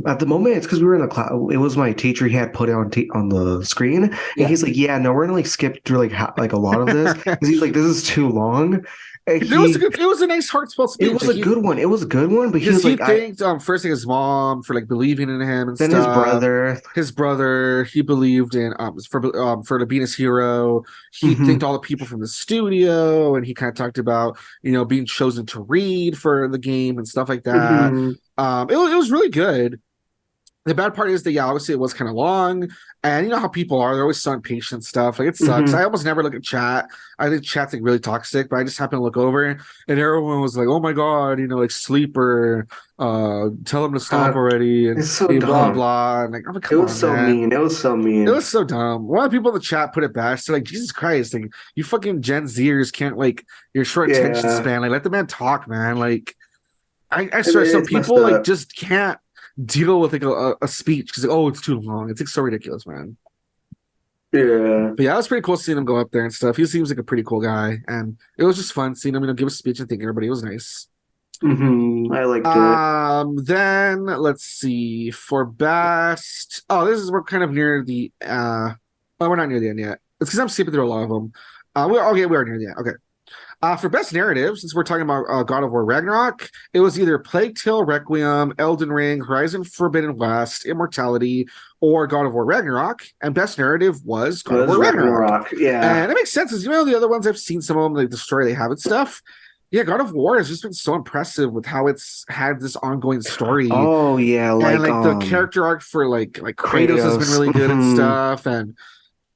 at the moment, it's because we were in the class. It was my teacher. He had put it on the screen, and he's like, "Yeah, no, we're gonna like skip through like a lot of this because he's like, this is too long." And It was a nice heartfelt speech. It was a good one. It was a good one, but he was like, thanked first thing his mom for like believing in him and then stuff. his brother, he believed in for being his hero. He thanked all the people from the studio, and he kind of talked about being chosen to read for the game and stuff like that. It was really good. The bad part is that obviously it was kind of long, and you know how people are, they're always so impatient and stuff. Like it sucks. I almost never look at chat. I think chat's like really toxic, but I just happened to look over and everyone was like, "Oh my god, like sleeper, tell him to stop already," and it's so blah dumb. blah. And like, It was so mean. It was so mean. It was so dumb. One of the people in the chat put it best. They're like, Jesus Christ, like you fucking Gen Zers can't like your short attention span. Like let the man talk, man. Like I swear some people like just can't deal with like a speech because it's too long. It's like so ridiculous, man. Yeah. But yeah, it was pretty cool seeing him go up there and stuff. He seems like a pretty cool guy, and it was just fun seeing him give a speech and thank everybody. It was nice. I liked it. Then let's see for best. Oh, we're kind of near the we're not near the end yet. It's because I'm skipping through a lot of them. We are near the end. Okay. For best narrative, since we're talking about God of War Ragnarok, it was either Plague Tale Requiem, Elden Ring, Horizon Forbidden West, Immortality, or God of War Ragnarok. And best narrative was God of War Ragnarok. Yeah. And it makes sense, as the other ones I've seen some of them, like the story they have and stuff. Yeah, God of War has just been so impressive with how it's had this ongoing story. Oh yeah, like the character arc for like Kratos has been really good and stuff, and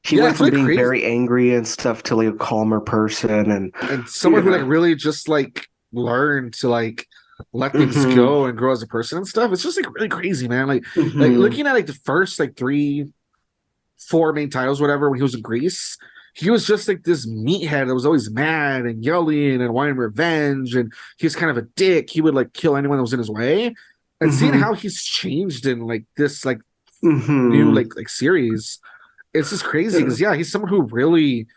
he went from being very angry and stuff to like a calmer person and someone who like really just like learned to like let things go and grow as a person and stuff. It's just like really crazy, man. Like looking at like the first like 3-4 main titles, whatever, when he was in Greece, he was just like this meathead that was always mad and yelling and wanting revenge, and he was kind of a dick. He would like kill anyone that was in his way. And seeing how he's changed in like this like new like series, it's just crazy because he's someone who really,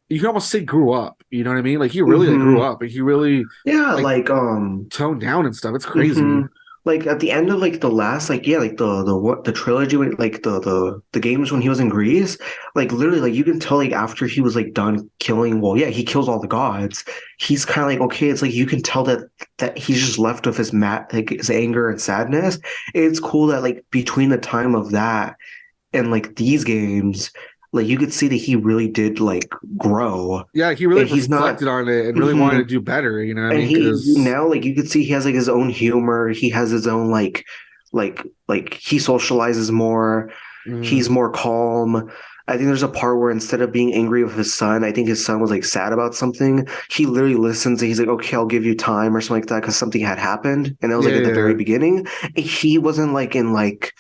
you can almost say, grew up. You know what I mean? Like he really like, grew up, and he really toned down and stuff. It's crazy. Like at the end of like the last the trilogy, when like the games when he was in Greece, like literally like you can tell like after he was like done killing, he kills all the gods. He's kind of like, okay, it's like you can tell that he's just left with his his anger and sadness. It's cool that like between the time of that and like these games, like you could see that he really did like grow. Yeah, he really reflected on it and really wanted to do better. You know what I mean? Now like you could see he has like his own humor. He has his own like he socializes more. He's more calm. I think there's a part where instead of being angry with his son, I think his son was like sad about something. He literally listens and he's like, okay, I'll give you time or something like that because something had happened. And that was like at the very beginning. And he wasn't like in like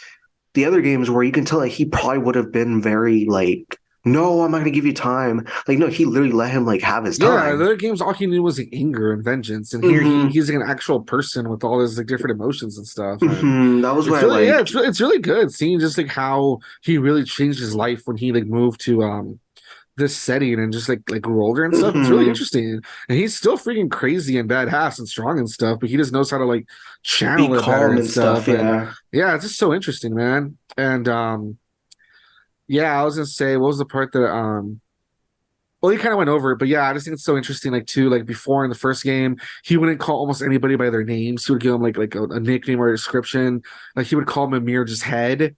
the other games where you can tell that he probably would have been very like, no, I'm not gonna give you time. Like, no, he literally let him like have his time. Yeah, the other games, all he knew was like anger and vengeance, and here he's like an actual person with all his like different emotions and stuff. And that was what really, I liked. It's really good seeing just like how he really changed his life when he like moved to this setting and just like grew older and stuff. It's really interesting, and he's still freaking crazy and badass and strong and stuff, but he just knows how to like channel it better and stuff. Yeah, it's just so interesting, man. And I was gonna say, what was the part that well, he kind of went over it, but yeah, I just think it's so interesting. Like too, like before in the first game, he wouldn't call almost anybody by their names. He would give them like a nickname or a description. Like he would call Mimir just head.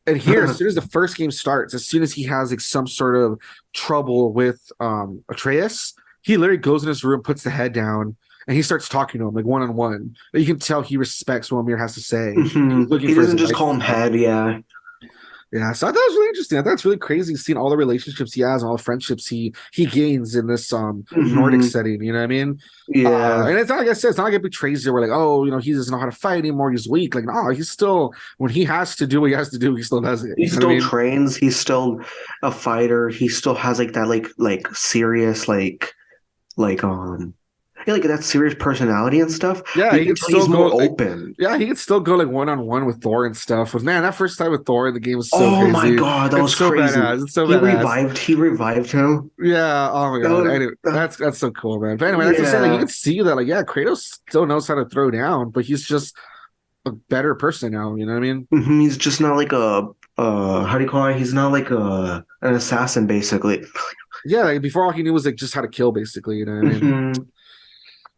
And here, as soon as the first game starts, as soon as he has like some sort of trouble with Atreus, he literally goes in his room, puts the head down, and he starts talking to him like one-on-one. You can tell he respects what Mimir has to say. He doesn't just call him head, Yeah, so I thought it was really interesting. I thought it's really crazy seeing all the relationships he has and all the friendships he gains in this Nordic Hmm. setting. You know what I mean? Yeah. And it's not like I said, it's not like it betrays you. We're like, oh, he doesn't know how to fight anymore. He's weak. Like, no, he's still when he has to do what he has to do, he still does it. He You know what I still mean? trains. He's still a fighter. He still has like that serious like yeah, like that serious personality and stuff. Yeah, But he you can could tell still he's go. more Like, open. yeah, he could still go like one-on-one with Thor and stuff. But man, that first time with Thor in the game was so Oh my crazy. God, that It's was so crazy. badass. It's so badass. He revived him. Yeah. Oh my That god. was Anyway, that's so cool, man. But anyway, that's to say, like you can yeah. see that, like, yeah, Kratos still knows how to throw down, but he's just a better person now. You know what I mean? He's just not like a how do you call it? He's not like a an assassin basically. Yeah. Like, before all he knew was like just how to kill, basically. You know what I mean? Hmm.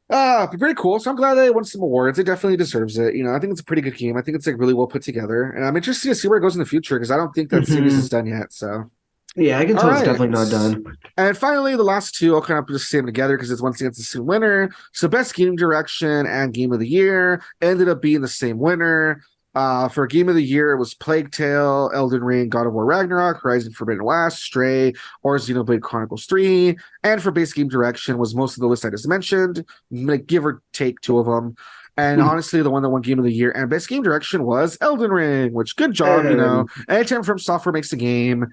But pretty cool. So I'm glad they won some awards. It definitely deserves it. I think it's a pretty good game. I think it's like really well put together, and I'm interested to see where it goes in the future because I don't think that series is Hmm. done yet. So. Yeah, I can All tell it's right. definitely not done. And finally, the last two, I'll kind of just say them together because it's once again it's the same winner. So best game direction and game of the year ended up being the same winner. For game of the year, it was Plague Tale, Elden Ring, God of War Ragnarok, Horizon Forbidden West, Stray, or Xenoblade Chronicles 3. And for base game direction was most of the list I just mentioned, like give or take two of them. And honestly, the one that won game of the year and best game direction was Elden Ring, which good job, And Anytime From Software makes a game,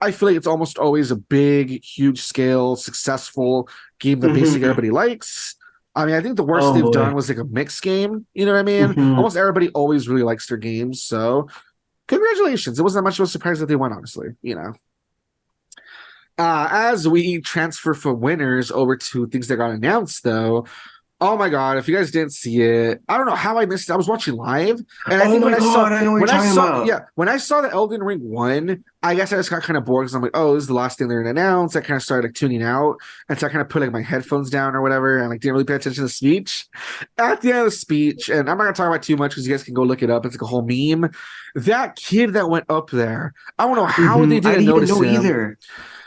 I feel like it's almost always a big, huge scale, successful game that basically mhm. everybody likes. I mean, I think the worst Oh they've boy. done was like a mixed game. You know what I mean? Hmm. Almost everybody always really likes their games. So congratulations. It wasn't that much of a surprise that they won, honestly. As we transfer for winners over to things that got announced, though, oh my god! If you guys didn't see it, I don't know how I missed it. I was watching live, and I Oh think my God, I know what you're talking about. when I saw the Elden Ring won, I guess I just got kind of bored because I'm like, oh, this is the last thing they're gonna announce. I kind of started like tuning out, and so I kind of put like my headphones down or whatever, and like didn't really pay attention to the speech. At the end of the speech, and I'm not gonna talk about it too much because you guys can go look it up. It's like a whole meme. That kid that went up there, I don't know how they I didn't didn't even notice know him. either.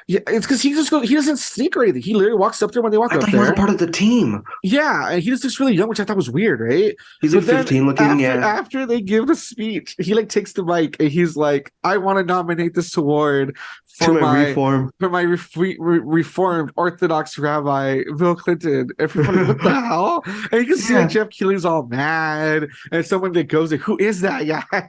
Yeah, it's because he doesn't sneak or anything. He literally walks up there when they walk I up thought he was a there. part of the team. Yeah, and he just looks really young, which I thought was weird, right? He's like But then 15 looking, after yeah. after they give the speech, he like takes the mic and he's like, "I want to nominate this award To for my my reform. reformed Orthodox Rabbi Bill Clinton." Everybody's like, "What the hell?" And you can see like Yeah. Jeff Keighley's all mad, and someone that goes like, "Who is that guy?"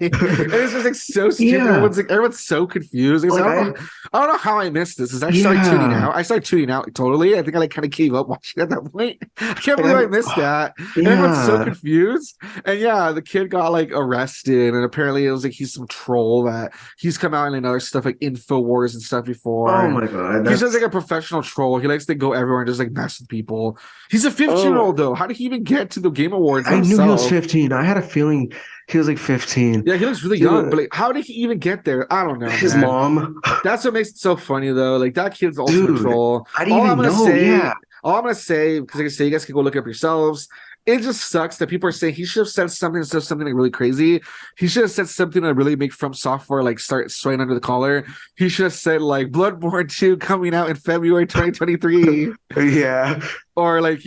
And it's just like so stupid. Yeah. Everyone's so confused. It's Like like, I don't know how I missed this. Is I started tuning yeah. out. I started tuning out totally. I think I like kind of gave up watching at that point. I can't And believe I missed that. And everyone's so yeah. confused. And yeah, the kid got like arrested, and apparently it was like he's some troll that he's come out in other stuff like InfoWars and stuff before. Oh And my God. he's just That's like a professional troll. He likes to go everywhere and just like mess with people. He's a 15-year-old oh though. How did he even get to the Game Awards by I knew he was himself? 15. I had a feeling he was like 15. Yeah, he looks really young, but Dude, like, how did he even get there? I don't know, his man. mom. That's what makes it so funny though. Like that kid's the ultimate Dude, troll. I didn't even know. Yeah. All I'm gonna say, because like I say, you guys can go look up yourselves. It just sucks that people are saying he should have said something instead of something like really crazy. He should have said something to really make From Software like start swaying under the collar. He should have said like Bloodborne 2 coming out in February 2023. Yeah. Or like,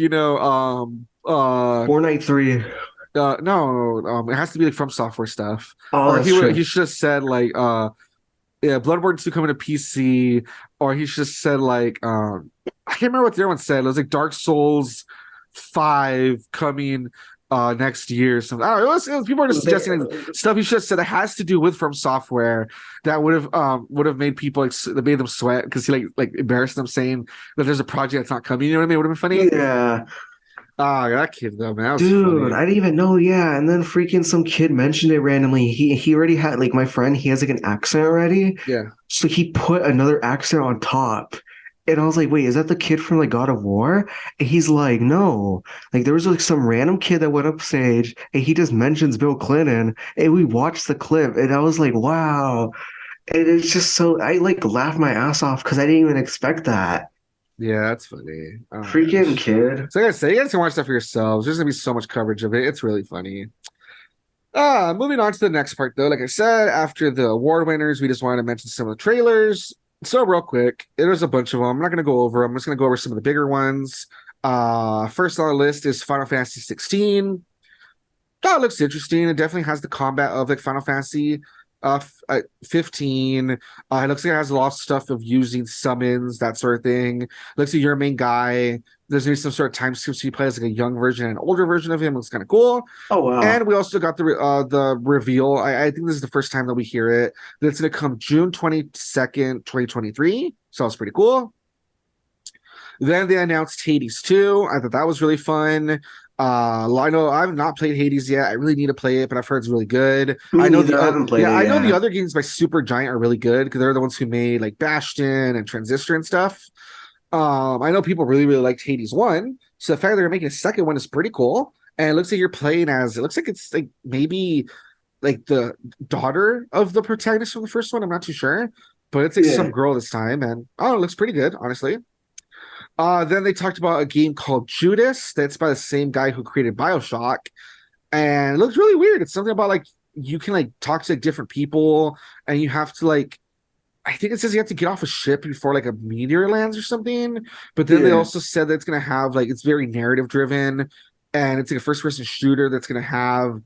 Fortnite 3. no, it has to be like From Software stuff. Oh, Or that's true. he should have said like yeah, Bloodborne 2 coming to PC, or he just said like I can't remember what the other one said. It was like Dark Souls 5 coming next year. So I don't know. It was people are just suggesting like, stuff he should have said that has to do with From Software that would have made people like that made them sweat because he like embarrassed them saying that there's a project that's not coming. You know what I mean? It would have been funny. Yeah. That kid though, man, that was Dude, funny. I didn't even know. Yeah. And then freaking some kid mentioned it randomly. He already had like my friend, he has like an accent already. Yeah. So he put another accent on top. And I was like, wait, is that the kid from like God of War? And he's like, no. Like there was like some random kid that went up stage and he just mentions Bill Clinton. And we watched the clip and I was like, wow. And it's just so I like laughed my ass off because I didn't even expect that. Yeah, that's funny. Oh my Freaking gosh. kid. So like I say, you guys can watch that for yourselves. There's gonna be so much coverage of it. It's really funny. Moving on to the next part though. Like I said, after the award winners, we just wanted to mention some of the trailers. So real quick, there's a bunch of them. I'm not gonna go over them. I'm just gonna go over some of the bigger ones. First on the list is Final Fantasy 16. That looks interesting. It definitely has the combat of like Final Fantasy. 15. It looks like it has a lot of stuff of using summons, that sort of thing. Looks like you're a main guy. There's gonna be some sort of time skip, so you play as like a young version and an older version of him. Looks kind of cool. Oh wow. And we also got the reveal. I think this is the first time that we hear it. That's gonna come June 22nd, 2023. So that's pretty cool. Then they announced Hades 2. I thought that was really fun. I know I've not played Hades yet. I really need to play it, but I've heard it's really good. Me I know neither. I haven't played it I know the yet. other games by Super Giant are really good because they're the ones who made like Bastion and Transistor and stuff. I know people really, really liked Hades 1. So the fact that they're making a second one is pretty cool. And it looks like you're playing as it looks like it's like maybe like the daughter of the protagonist from the first one. I'm not too sure. But it's like Yeah. some girl this time, and oh, it looks pretty good, honestly. Then they talked about a game called Judas that's by the same guy who created Bioshock, and it looks really weird. It's something about like you can like talk to like, different people, and you have to like I think it says you have to get off a ship before like a meteor lands or something. But then they Yeah. also said that it's gonna have like it's very narrative driven, and it's like a first person shooter that's gonna have.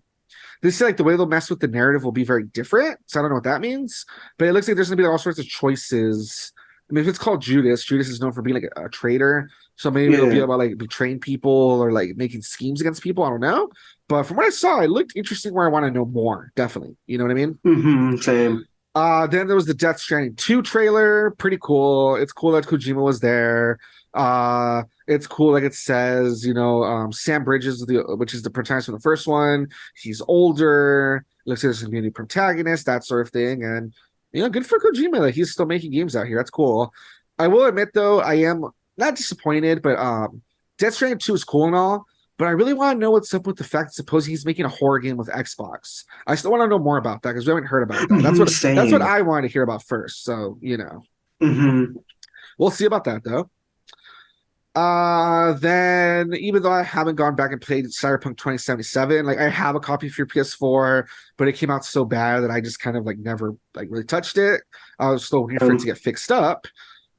This is like the way they'll mess with the narrative will be very different. So I don't know what that means, but it looks like there's gonna be all sorts of choices. I mean, if it's called Judas, Judas is known for being like a traitor. So maybe it'll be Yeah. about like betraying people or like making schemes against people. I don't know. But from what I saw, it looked interesting where I want to know more. Definitely. You know what I mean? Same. Then there was the Death Stranding 2 trailer. Pretty cool. It's cool that Kojima was there. It's cool, like it says, Sam Bridges, which is the protagonist from the first one. He's older. Looks like there's gonna be a new protagonist, that sort of thing. And good for Kojima that he's still making games out here. That's cool. I will admit though, I am not disappointed, but Death Stranding 2 is cool and all. But I really want to know what's up with the fact that suppose he's making a horror game with Xbox. I still want to know more about that because we haven't heard about that. That's what Same. I wanted to hear about first. So, Hmm. we'll see about that though. Then even though I haven't gone back and played Cyberpunk 2077, like I have a copy for your PS4, but it came out so bad that I just kind of like never like really touched it. I was still waiting for it to get fixed up.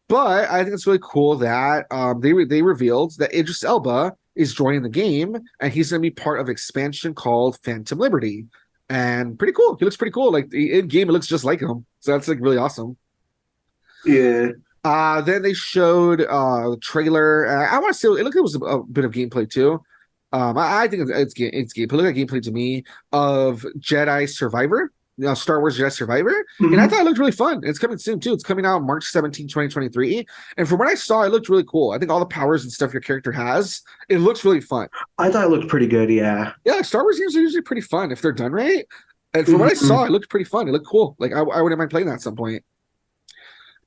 But I think it's really cool that they revealed that Idris Elba is joining the game and he's going to be part of an expansion called Phantom Liberty. And pretty cool. He looks pretty cool. Like in game, it looks just like him. So that's like really awesome. Yeah. Then they showed the trailer. I want to say it looked like it was a bit of gameplay too. I think it's gameplay. It looked like gameplay to me of Jedi Survivor, Star Wars Jedi Survivor, and I Hmm. thought it looked really fun. It's coming soon too. It's coming out March 17, 2023. And from what I saw, it looked really cool. I think all the powers and stuff your character has, it looks really fun. I thought it looked pretty good. Yeah. Yeah, like Star Wars games are usually pretty fun if they're done right. And from what I Hmm. saw, it looked pretty fun. It looked cool. Like I wouldn't mind playing that at some point.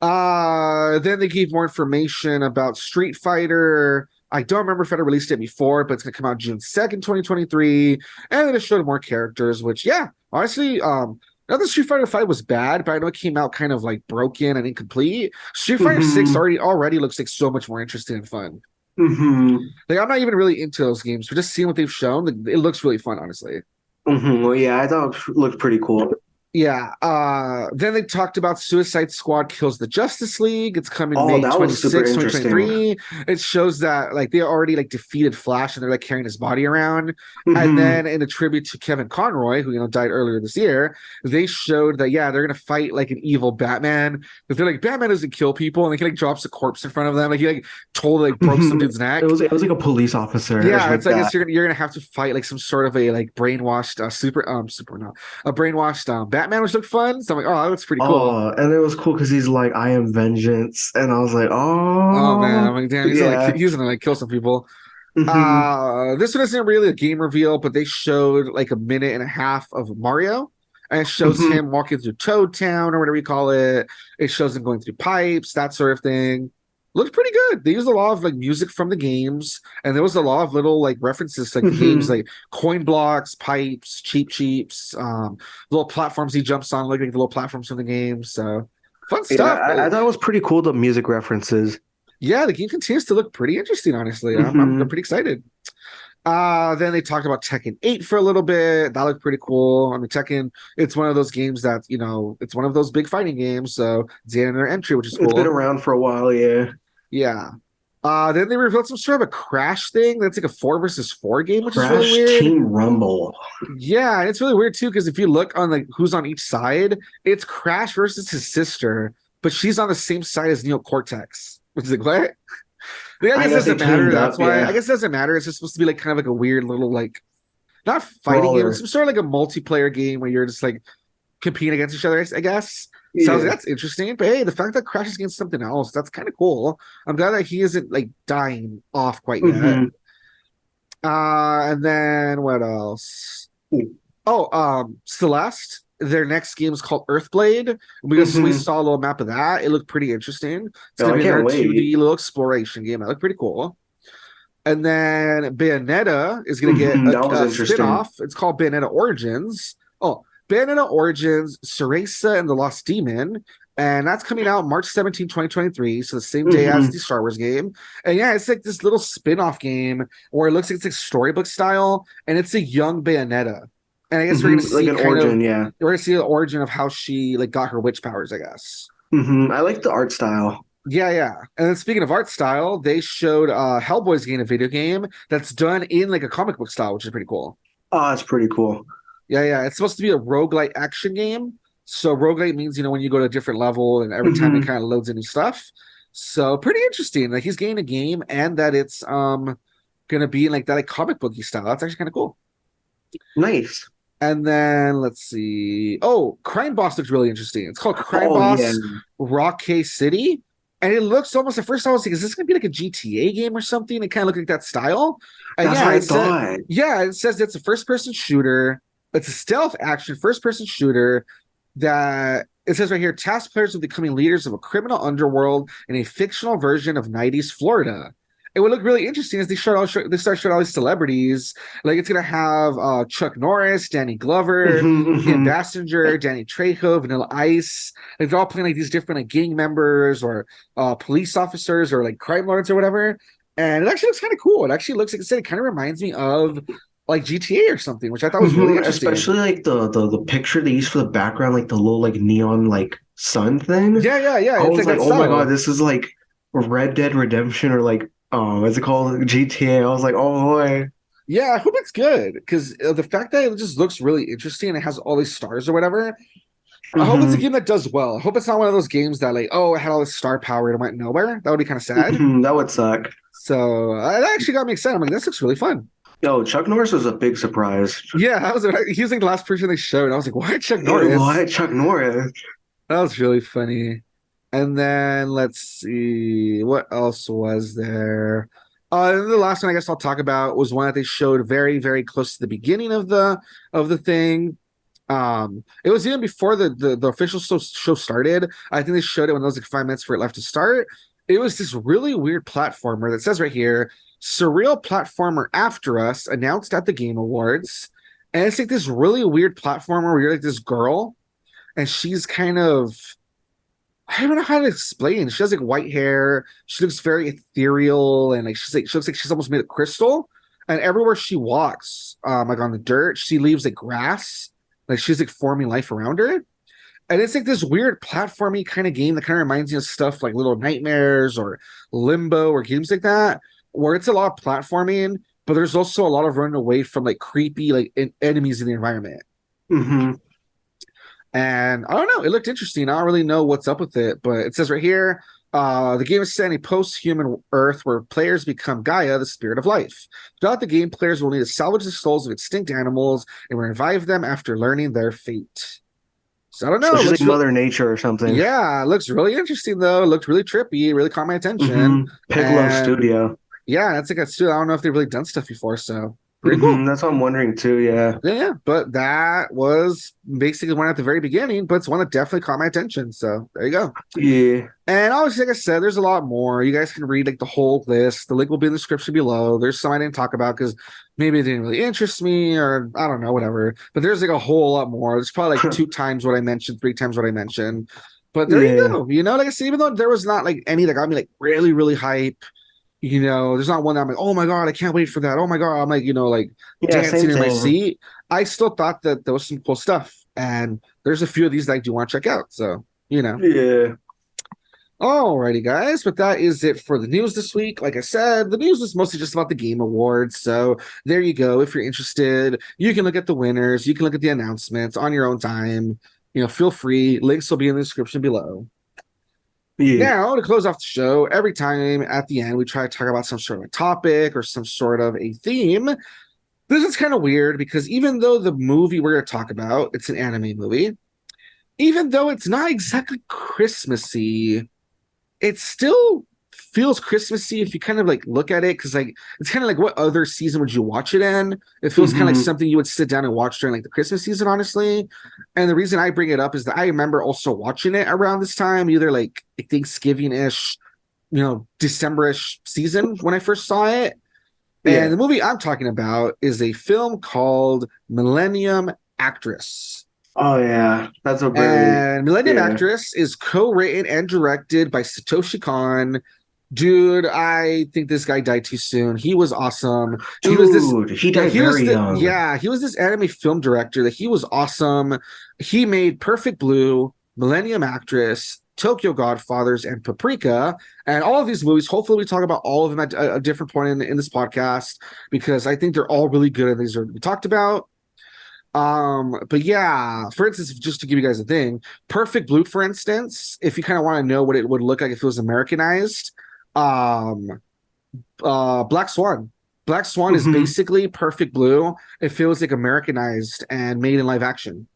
Then they gave more information about Street Fighter. I don't remember if I had released it before, but it's gonna come out June 2nd, 2023. And then it showed more characters, which yeah, honestly, not the Street Fighter 5 was bad, but I know it came out kind of like broken and incomplete. Street Fighter 6 Hmm. already looks like so much more interesting and fun. Hmm. Like I'm not even really into those games, but just seeing what they've shown, like, it looks really fun, honestly. Well, yeah, I thought it looked pretty cool. Yeah. Then they talked about Suicide Squad Kills the Justice League. It's coming Oh, May that was super 26th, interesting. 2023. It shows that like they already like defeated Flash and they're like carrying his body around. And Hmm. then in a tribute to Kevin Conroy, who died earlier this year, they showed that yeah, they're gonna fight like an evil Batman. But they're like Batman doesn't kill people, and like he like drops a corpse in front of them. Like he like totally like broke some dude's neck. It was like a police officer or Yeah, something it's like like it's, that. you're gonna have to fight like some sort of a like brainwashed a brainwashed Batman, which looked fun. So I'm like, oh, that looks pretty cool. Oh, and it was cool because he's like, I am vengeance. And I was like, Oh man, I'm oh, like, damn, yeah. he's gonna like kill some people. Hmm. This one isn't really a game reveal, but they showed like a minute and a half of Mario, and it shows Hmm. him walking through Toad Town or whatever you call it. It shows him going through pipes, that sort of thing. Looked pretty good. They used a lot of like music from the games, and there was a lot of little like references to, like the games, Hmm. like coin blocks, pipes, cheaps, little platforms he jumps on, like the little platforms from the game. So fun Yeah, stuff. I thought it was pretty cool, the music references. Yeah, the game continues to look pretty interesting, honestly. I'm Hmm. pretty excited. Then they talked about Tekken 8 for a little bit. That looked pretty cool. I mean, Tekken, it's one of those games that, it's one of those big fighting games. So it's getting their entry, which is It's been cool. around for a while, yeah. Yeah. Then they revealed some sort of a Crash thing that's like a 4 versus 4 game, which is really Crash weird. Team Rumble. Yeah, it's really weird too, because if you look on like who's on each side, it's Crash versus his sister, but she's on the same side as 𝐿-Cortex, which is like what? Yeah, I guess it doesn't matter. That's why I guess it doesn't matter. It's just supposed to be like kind of like a weird little like not fighting game, it's some sort of like a multiplayer game where you're just like competing against each other, I guess. So I was like, that's interesting. But hey, the fact that Crash is against something else, that's kind of cool. I'm glad that he isn't like dying off quite yet. And then what else? Oh, Celeste. Their next game is called Earthblade. We saw a little map of that. It looked pretty interesting. It's gonna be another 2D little exploration game. That looked pretty cool. And then Bayonetta is gonna get a spin-off. It's called Bayonetta Origins. Oh, Bayonetta Origins, Cereza and the Lost Demon. And that's coming out March 17, 2023. So the same day as the Star Wars game. And yeah, it's like this little spin-off game where it looks like it's like storybook style, and it's a young Bayonetta. And I guess we're gonna see like an origin, we're gonna see the origin of how she like got her witch powers, I guess. I like the art style. Yeah. And then speaking of art style, they showed Hellboy's game, a video game that's done in like a comic book style, which is pretty cool. Oh, that's pretty cool. Yeah. It's supposed to be a roguelite action game. So roguelite means, when you go to a different level and every time it kind of loads in new stuff. So pretty interesting. Like he's getting a game and that it's gonna be in like that like comic booky style. That's actually kind of cool. Nice. And then let's see. Oh, Crime Boss looks really interesting. It's called Crime Boss Rock City. And it looks almost, at first I was like, is this going to be like a GTA game or something? It kind of looked like that style. And that's what I thought. It says it's a first-person shooter. It's a stealth action first-person shooter that, it says right here, task players with becoming leaders of a criminal underworld in a fictional version of 90s Florida. It would look really interesting as they start showing all these celebrities. Like it's gonna have Chuck Norris, Danny Glover, Kim Basinger, Danny Trejo, Vanilla Ice. Like they're all playing like these different like gang members or police officers or like crime lords or whatever. And it actually looks kind of cool. It actually looks like I said, it kind of reminds me of like GTA or something, which I thought was really interesting. Especially like the picture they use for the background, like the little like neon like sun thing. Yeah. I was like, oh my god, this is like Red Dead Redemption or like what's it called? GTA. I was like, oh boy. Yeah, I hope it's good because the fact that it just looks really interesting and it has all these stars or whatever. I hope it's a game that does well. I hope it's not one of those games that like, oh, it had all this star power and it went nowhere. That would be kind of sad. That would suck. So that actually got me excited. I'm like, this looks really fun. Yo, Chuck Norris was a big surprise. Yeah, he was like the last person they showed. I was like, why Chuck Norris? Why Chuck Norris? That was really funny. And then let's see, what else was there? And the last one I guess I'll talk about was one that they showed very, very close to the beginning of the thing. It was even before the official show started. I think they showed it when there was like 5 minutes for it left to start. It was this really weird platformer that says right here, surreal platformer After Us, announced at the Game Awards. And it's like this really weird platformer where you're like this girl, and she's kind of, I don't know how to explain. She has like white hair. She looks very ethereal, and like she looks like she's almost made of crystal. And everywhere she walks, like on the dirt, she leaves like grass, like she's like forming life around her. And it's like this weird platformy kind of game that kind of reminds me of stuff like Little Nightmares or Limbo or games like that, where it's a lot of platforming, but there's also a lot of running away from like creepy like enemies in the environment. And I don't know, it looked interesting. I don't really know what's up with it, but it says right here, the game is set in a post-human Earth where players become Gaia, the spirit of life. Throughout the game, players will need to salvage the souls of extinct animals and revive them after learning their fate. So I don't know. So she's like Mother Nature or something. Yeah, it looks really interesting though. It looked really trippy, really caught my attention. Piccolo Studio. Yeah, that's like a studio. I don't know if they've really done stuff before, so pretty cool. That's what I'm wondering too. Yeah. But that was basically one at the very beginning, but it's one that definitely caught my attention. So there you go. Yeah. And obviously, like I said, there's a lot more. You guys can read like the whole list. The link will be in the description below. There's some I didn't talk about because maybe it didn't really interest me, or I don't know, whatever. But there's like a whole lot more. There's probably like 2 times what I mentioned, 3 times what I mentioned. But there you go. Like I said, even though there was not like any that got me like really, really hype. There's not one that I'm like, oh my god, I can't wait for that. Oh my god, I'm like, like dancing in my seat. I still thought that there was some cool stuff, and there's a few of these that I do want to check out. So, Yeah. Alrighty, guys, but that is it for the news this week. Like I said, the news is mostly just about the Game Awards. So there you go. If you're interested, you can look at the winners, you can look at the announcements on your own time. Feel free. Links will be in the description below. Yeah. Now, to close off the show, every time at the end, we try to talk about some sort of a topic or some sort of a theme. This is kind of weird because even though the movie we're going to talk about, it's an anime movie, even though it's not exactly Christmassy, it still feels Christmassy if you kind of like look at it, because like it's kind of like, what other season would you watch it in? It feels kind of like something you would sit down and watch during like the Christmas season, honestly. And the reason I bring it up is that I remember also watching it around this time, either like Thanksgiving-ish, December-ish season when I first saw it. And the movie I'm talking about is a film called Millennium Actress. Oh yeah, that's a very And Millennium Actress is co-written and directed by Satoshi Kon. Dude, I think this guy died too soon. He was awesome. He died very young. Yeah, he was this anime film director that he was awesome. He made Perfect Blue, Millennium Actress, Tokyo Godfathers, and Paprika. And all of these movies, hopefully we talk about all of them at a different point in this podcast, because I think they're all really good and these are we talked about. But yeah, for instance, just to give you guys a thing, Perfect Blue, for instance, if you kind of want to know what it would look like if it was Americanized, Black Swan. Black Swan is basically Perfect Blue. It feels like Americanized and made in live action.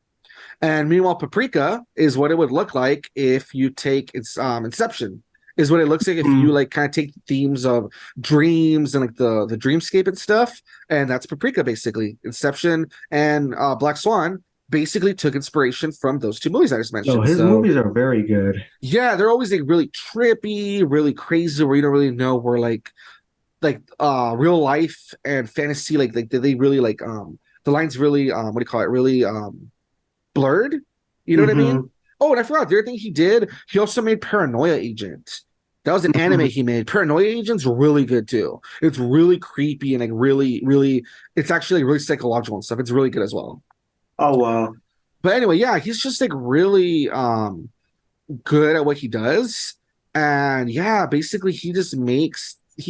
And meanwhile, Paprika is what it would look like if you take its Inception. Is what it looks like if you like kind of take themes of dreams and like the dreamscape and stuff, and that's Paprika basically. Inception and Black Swan basically took inspiration from those two movies I just mentioned. Oh, his movies are very good. Yeah, they're always like really trippy, really crazy, where you don't really know where like real life and fantasy like they really like the lines really what do you call it, really blurred. You know what I mean? Oh, and I forgot the other thing he did. He also made Paranoia Agent. That was an anime he made. Paranoia Agent's really good too. It's really creepy and like really, really. It's actually like really psychological and stuff. It's really good as well. Oh wow! But anyway, yeah, he's just like really good at what he does, and yeah, basically he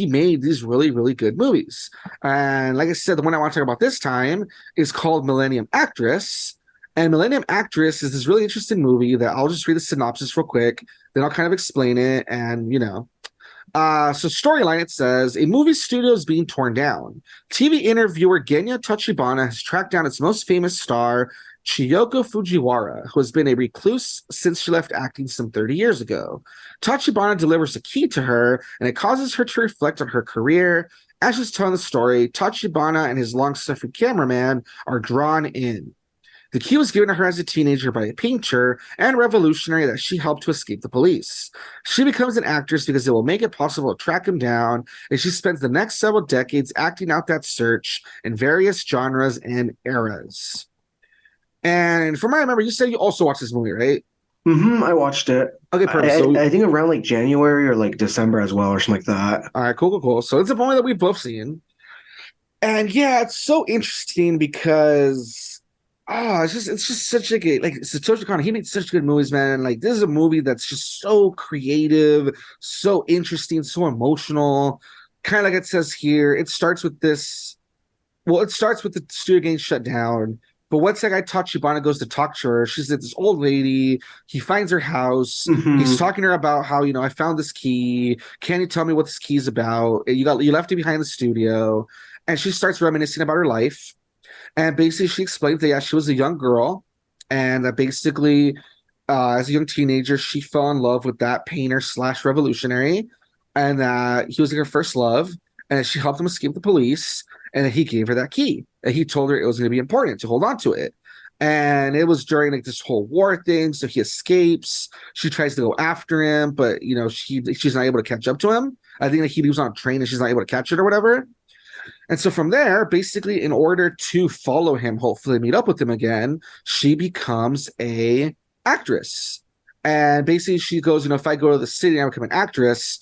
made these really, really good movies. And like I said, the one I want to talk about this time is called Millennium Actress. And Millennium Actress is this really interesting movie that I'll just read the synopsis real quick, then I'll kind of explain it. And, so storyline, it says, a movie studio is being torn down. TV interviewer Genya Tachibana has tracked down its most famous star, Chiyoko Fujiwara, who has been a recluse since she left acting some 30 years ago. Tachibana delivers a key to her, and it causes her to reflect on her career. As she's telling the story, Tachibana and his long-suffering cameraman are drawn in. The key was given to her as a teenager by a painter and revolutionary that she helped to escape the police. She becomes an actress because it will make it possible to track him down, and she spends the next several decades acting out that search in various genres and eras. And from what I remember, you said you also watched this movie, right? I watched it. Okay, perfect. I think around like January or like December as well, or something like that. All right, cool. So it's a movie that we've both seen. And yeah, it's so interesting because it's just such like Satoshi Kon, he made such good movies, man. Like this is a movie that's just so creative, so interesting, so emotional. Kind of like it says here, it starts with the studio getting shut down. But once that guy Tachibana goes to talk to her, she's like this old lady. He finds her house. He's talking to her about how, I found this key. Can you tell me what this key is about? You left it behind the studio. And she starts reminiscing about her life. And basically, she explains that, yeah, she was a young girl, and that basically, as a young teenager, she fell in love with that painter / revolutionary, and that he was like her first love, and she helped him escape the police, and that he gave her that key, and he told her it was going to be important to hold on to it. And it was during like this whole war thing, so he escapes. She tries to go after him, but she's not able to catch up to him. I think that he was on a train and she's not able to catch it or whatever. And so from there, basically, in order to follow him, hopefully meet up with him again, she becomes a actress. And basically, she goes, if I go to the city and I become an actress,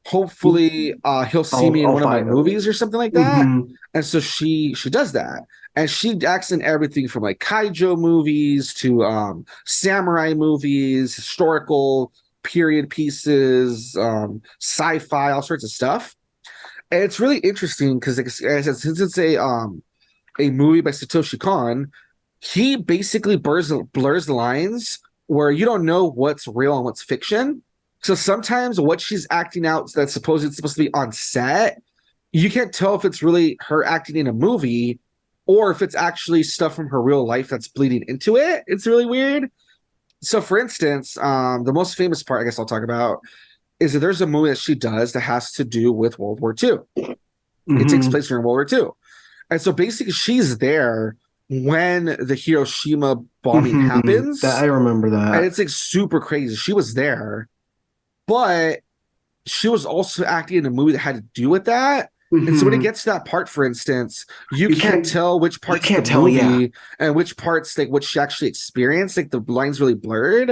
hopefully he'll see me in one of my movies or something like that. And so she does that. And she acts in everything from like kaiju movies to samurai movies, historical period pieces, sci-fi, all sorts of stuff. And it's really interesting because, like I said, since it's a movie by Satoshi Kon, he basically blurs the lines where you don't know what's real and what's fiction. So sometimes what she's acting out that's supposed to be on set, you can't tell if it's really her acting in a movie or if it's actually stuff from her real life that's bleeding into it. It's really weird. So for instance, the most famous part I guess I'll talk about is that there's a movie that she does that has to do with World War II. It takes place during World War II. And so basically she's there when the Hiroshima bombing happens. I remember that. And it's like super crazy. She was there, but she was also acting in a movie that had to do with that. And so when it gets to that part, for instance, you can't tell which parts of the movie and which parts like what she actually experienced. Like the lines really blurred.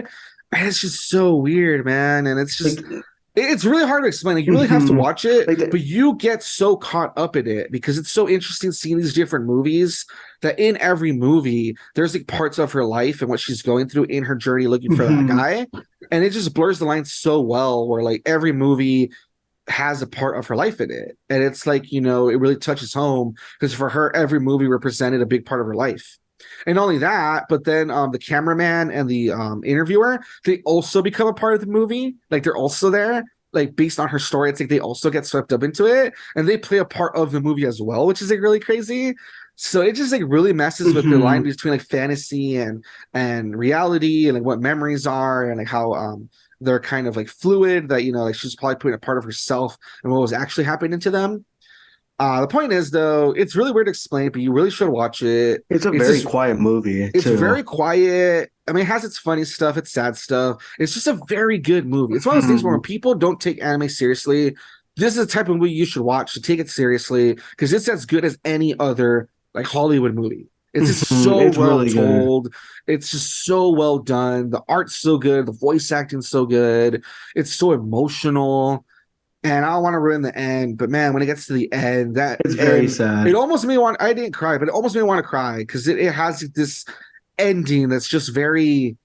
And it's just so weird, man. And it's just it's really hard to explain. Like you really have to watch it, but you get so caught up in it because it's so interesting seeing these different movies that in every movie there's like parts of her life and what she's going through in her journey looking for that guy. And it just blurs the lines so well where like every movie has a part of her life in it. And it's like, you know, it really touches home because for her, every movie represented a big part of her life. And not only that, but then the cameraman and the interviewer, they also become a part of the movie. Like they're also there, like based on her story. It's like they also get swept up into it and they play a part of the movie as well, which is like really crazy. So it just like really messes with the line between like fantasy and reality and like what memories are and like how they're kind of like fluid that, you know, like she's probably putting a part of herself and what was actually happening to them. The point is, though, it's really weird to explain, but you really should watch it. It's a very quiet movie. It's very quiet. I mean, it has its funny stuff, its sad stuff. It's just a very good movie. It's one of those things where when people don't take anime seriously, this is the type of movie you should watch to take it seriously because it's as good as any other like Hollywood movie. It's just so it's well really told. Good. It's just so well done. The art's so good. The voice acting's so good. It's so emotional. And I don't want to ruin the end, but man, when it gets to the end, that it's very sad. It almost made me want. I didn't cry, but it almost made me want to cry because it has this ending that's just very.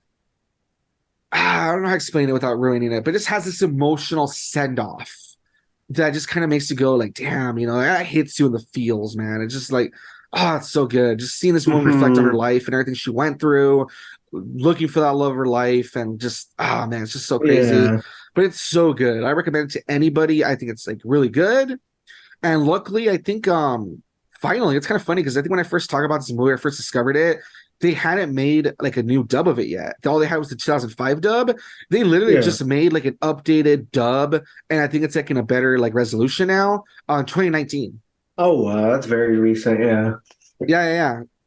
I don't know how to explain it without ruining it, but it just has this emotional send off that just kind of makes you go like, "Damn," you know, that hits you in the feels, man. It's just like, oh, it's so good. Just seeing this woman reflect on her life and everything she went through, looking for that love of her life, and just man, it's just so crazy. Yeah. But it's so good. I recommend it to anybody. I think it's like really good. And luckily, I think finally, it's kind of funny because I think when I first talked about this movie, I first discovered it, they hadn't made like a new dub of it yet. All they had was the 2005 dub. They literally just made like an updated dub, and I think it's like in a better like resolution now on 2019. Oh wow, that's very recent. Yeah.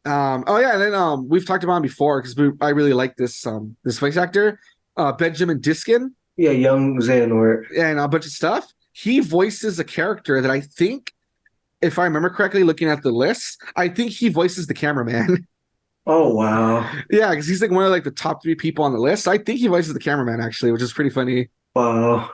Oh yeah, and then we've talked about him before because I really like this voice actor, Benjamin Diskin. Yeah, young Xehanort. And a bunch of stuff. He voices a character that I think, if I remember correctly, looking at the list, I think he voices the cameraman. Oh, wow. Yeah, because he's like one of like the top 3 people on the list. I think he voices the cameraman, actually, which is pretty funny. Wow.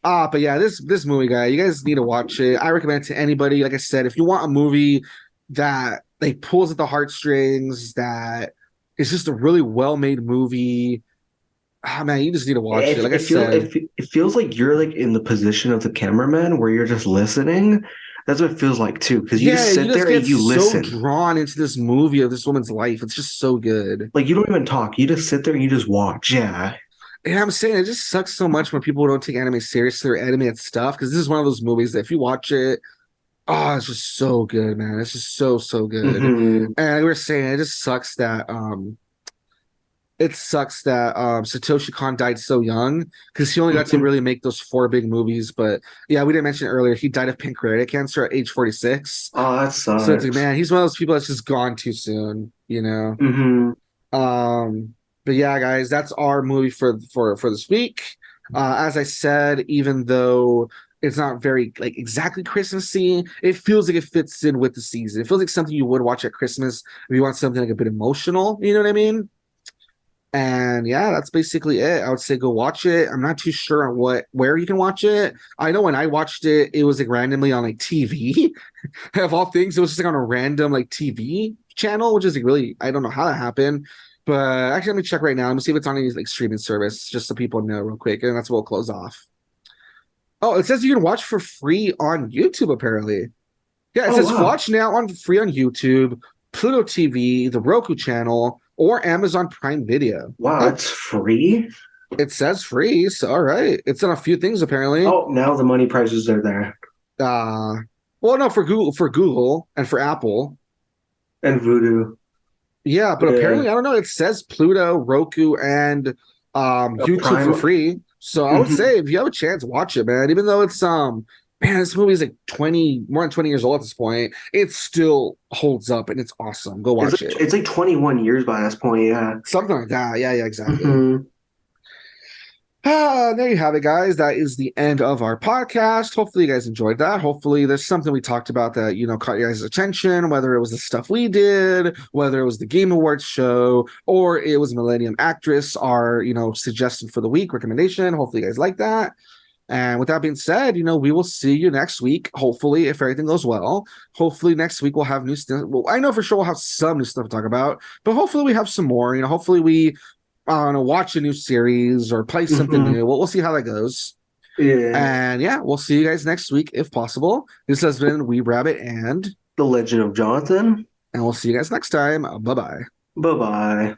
But yeah, this movie, guy, you guys need to watch it. I recommend it to anybody. Like I said, if you want a movie that like pulls at the heartstrings, that is just a really well-made movie, man, you just need to watch it. Like I said, it feels like you're like in the position of the cameraman where you're just listening. That's what it feels like too, because you just sit there and you listen. So drawn into this movie of this woman's life. It's just so good. Like you don't even talk. You just sit there and you just watch. Yeah. And I'm saying it just sucks so much when people don't take anime seriously or animated stuff, because this is one of those movies that if you watch it, oh, it's just so good, man. It's just so good. And like we were saying, it just sucks that Satoshi Kon died so young because he only got to really make those 4 big movies. But yeah, we didn't mention it earlier. He died of pancreatic cancer at age 46. Oh, that sucks. So it's like, man, he's one of those people that's just gone too soon, you know? But yeah, guys, that's our movie for this week. As I said, even though it's not very like exactly Christmassy, it feels like it fits in with the season. It feels like something you would watch at Christmas if you want something like a bit emotional, you know what I mean? And yeah, that's basically it. I would say go watch it. I'm not too sure on where you can watch it. I know when I watched it, it was like randomly on like TV. Of all things, it was just like on a random like TV channel, which is like really, I don't know how that happened. But actually, let me check right now. Let me see if it's on any like streaming service, just so people know real quick, and that's what we'll close off. Oh, it says you can watch for free on YouTube, apparently. Yeah, it says watch now on free on YouTube, Pluto TV, the Roku channel, or Amazon Prime Video. Wow, it's free? It says free, so all right. It's on a few things apparently. Oh, now the money prices are there. Well, no, for Google and for Apple. And Voodoo. Yeah, but apparently, I don't know, it says Pluto, Roku, and YouTube Prime. for free. So I would say if you have a chance, watch it, man. Even though it's man, this movie's like more than 20 years old at this point, it still holds up and it's awesome. Go watch it. It's like 21 years by this point, yeah. Something like that. Yeah, exactly. There you have it, guys. That is the end of our podcast. Hopefully you guys enjoyed that. Hopefully there's something we talked about that, caught your guys' attention, whether it was the stuff we did, whether it was the Game Awards show, or it was Millennium Actress, our, suggestion for the week recommendation. Hopefully you guys like that. And with that being said, we will see you next week. Hopefully, if everything goes well, hopefully next week we'll have new stuff. Well, I know for sure we'll have some new stuff to talk about, but hopefully we have some more. Hopefully we watch a new series or play something new. We'll see how that goes. Yeah. And yeah, we'll see you guys next week if possible. This has been Weebrabbit and The Legend of Jonathan. And we'll see you guys next time. Bye-bye. Bye-bye.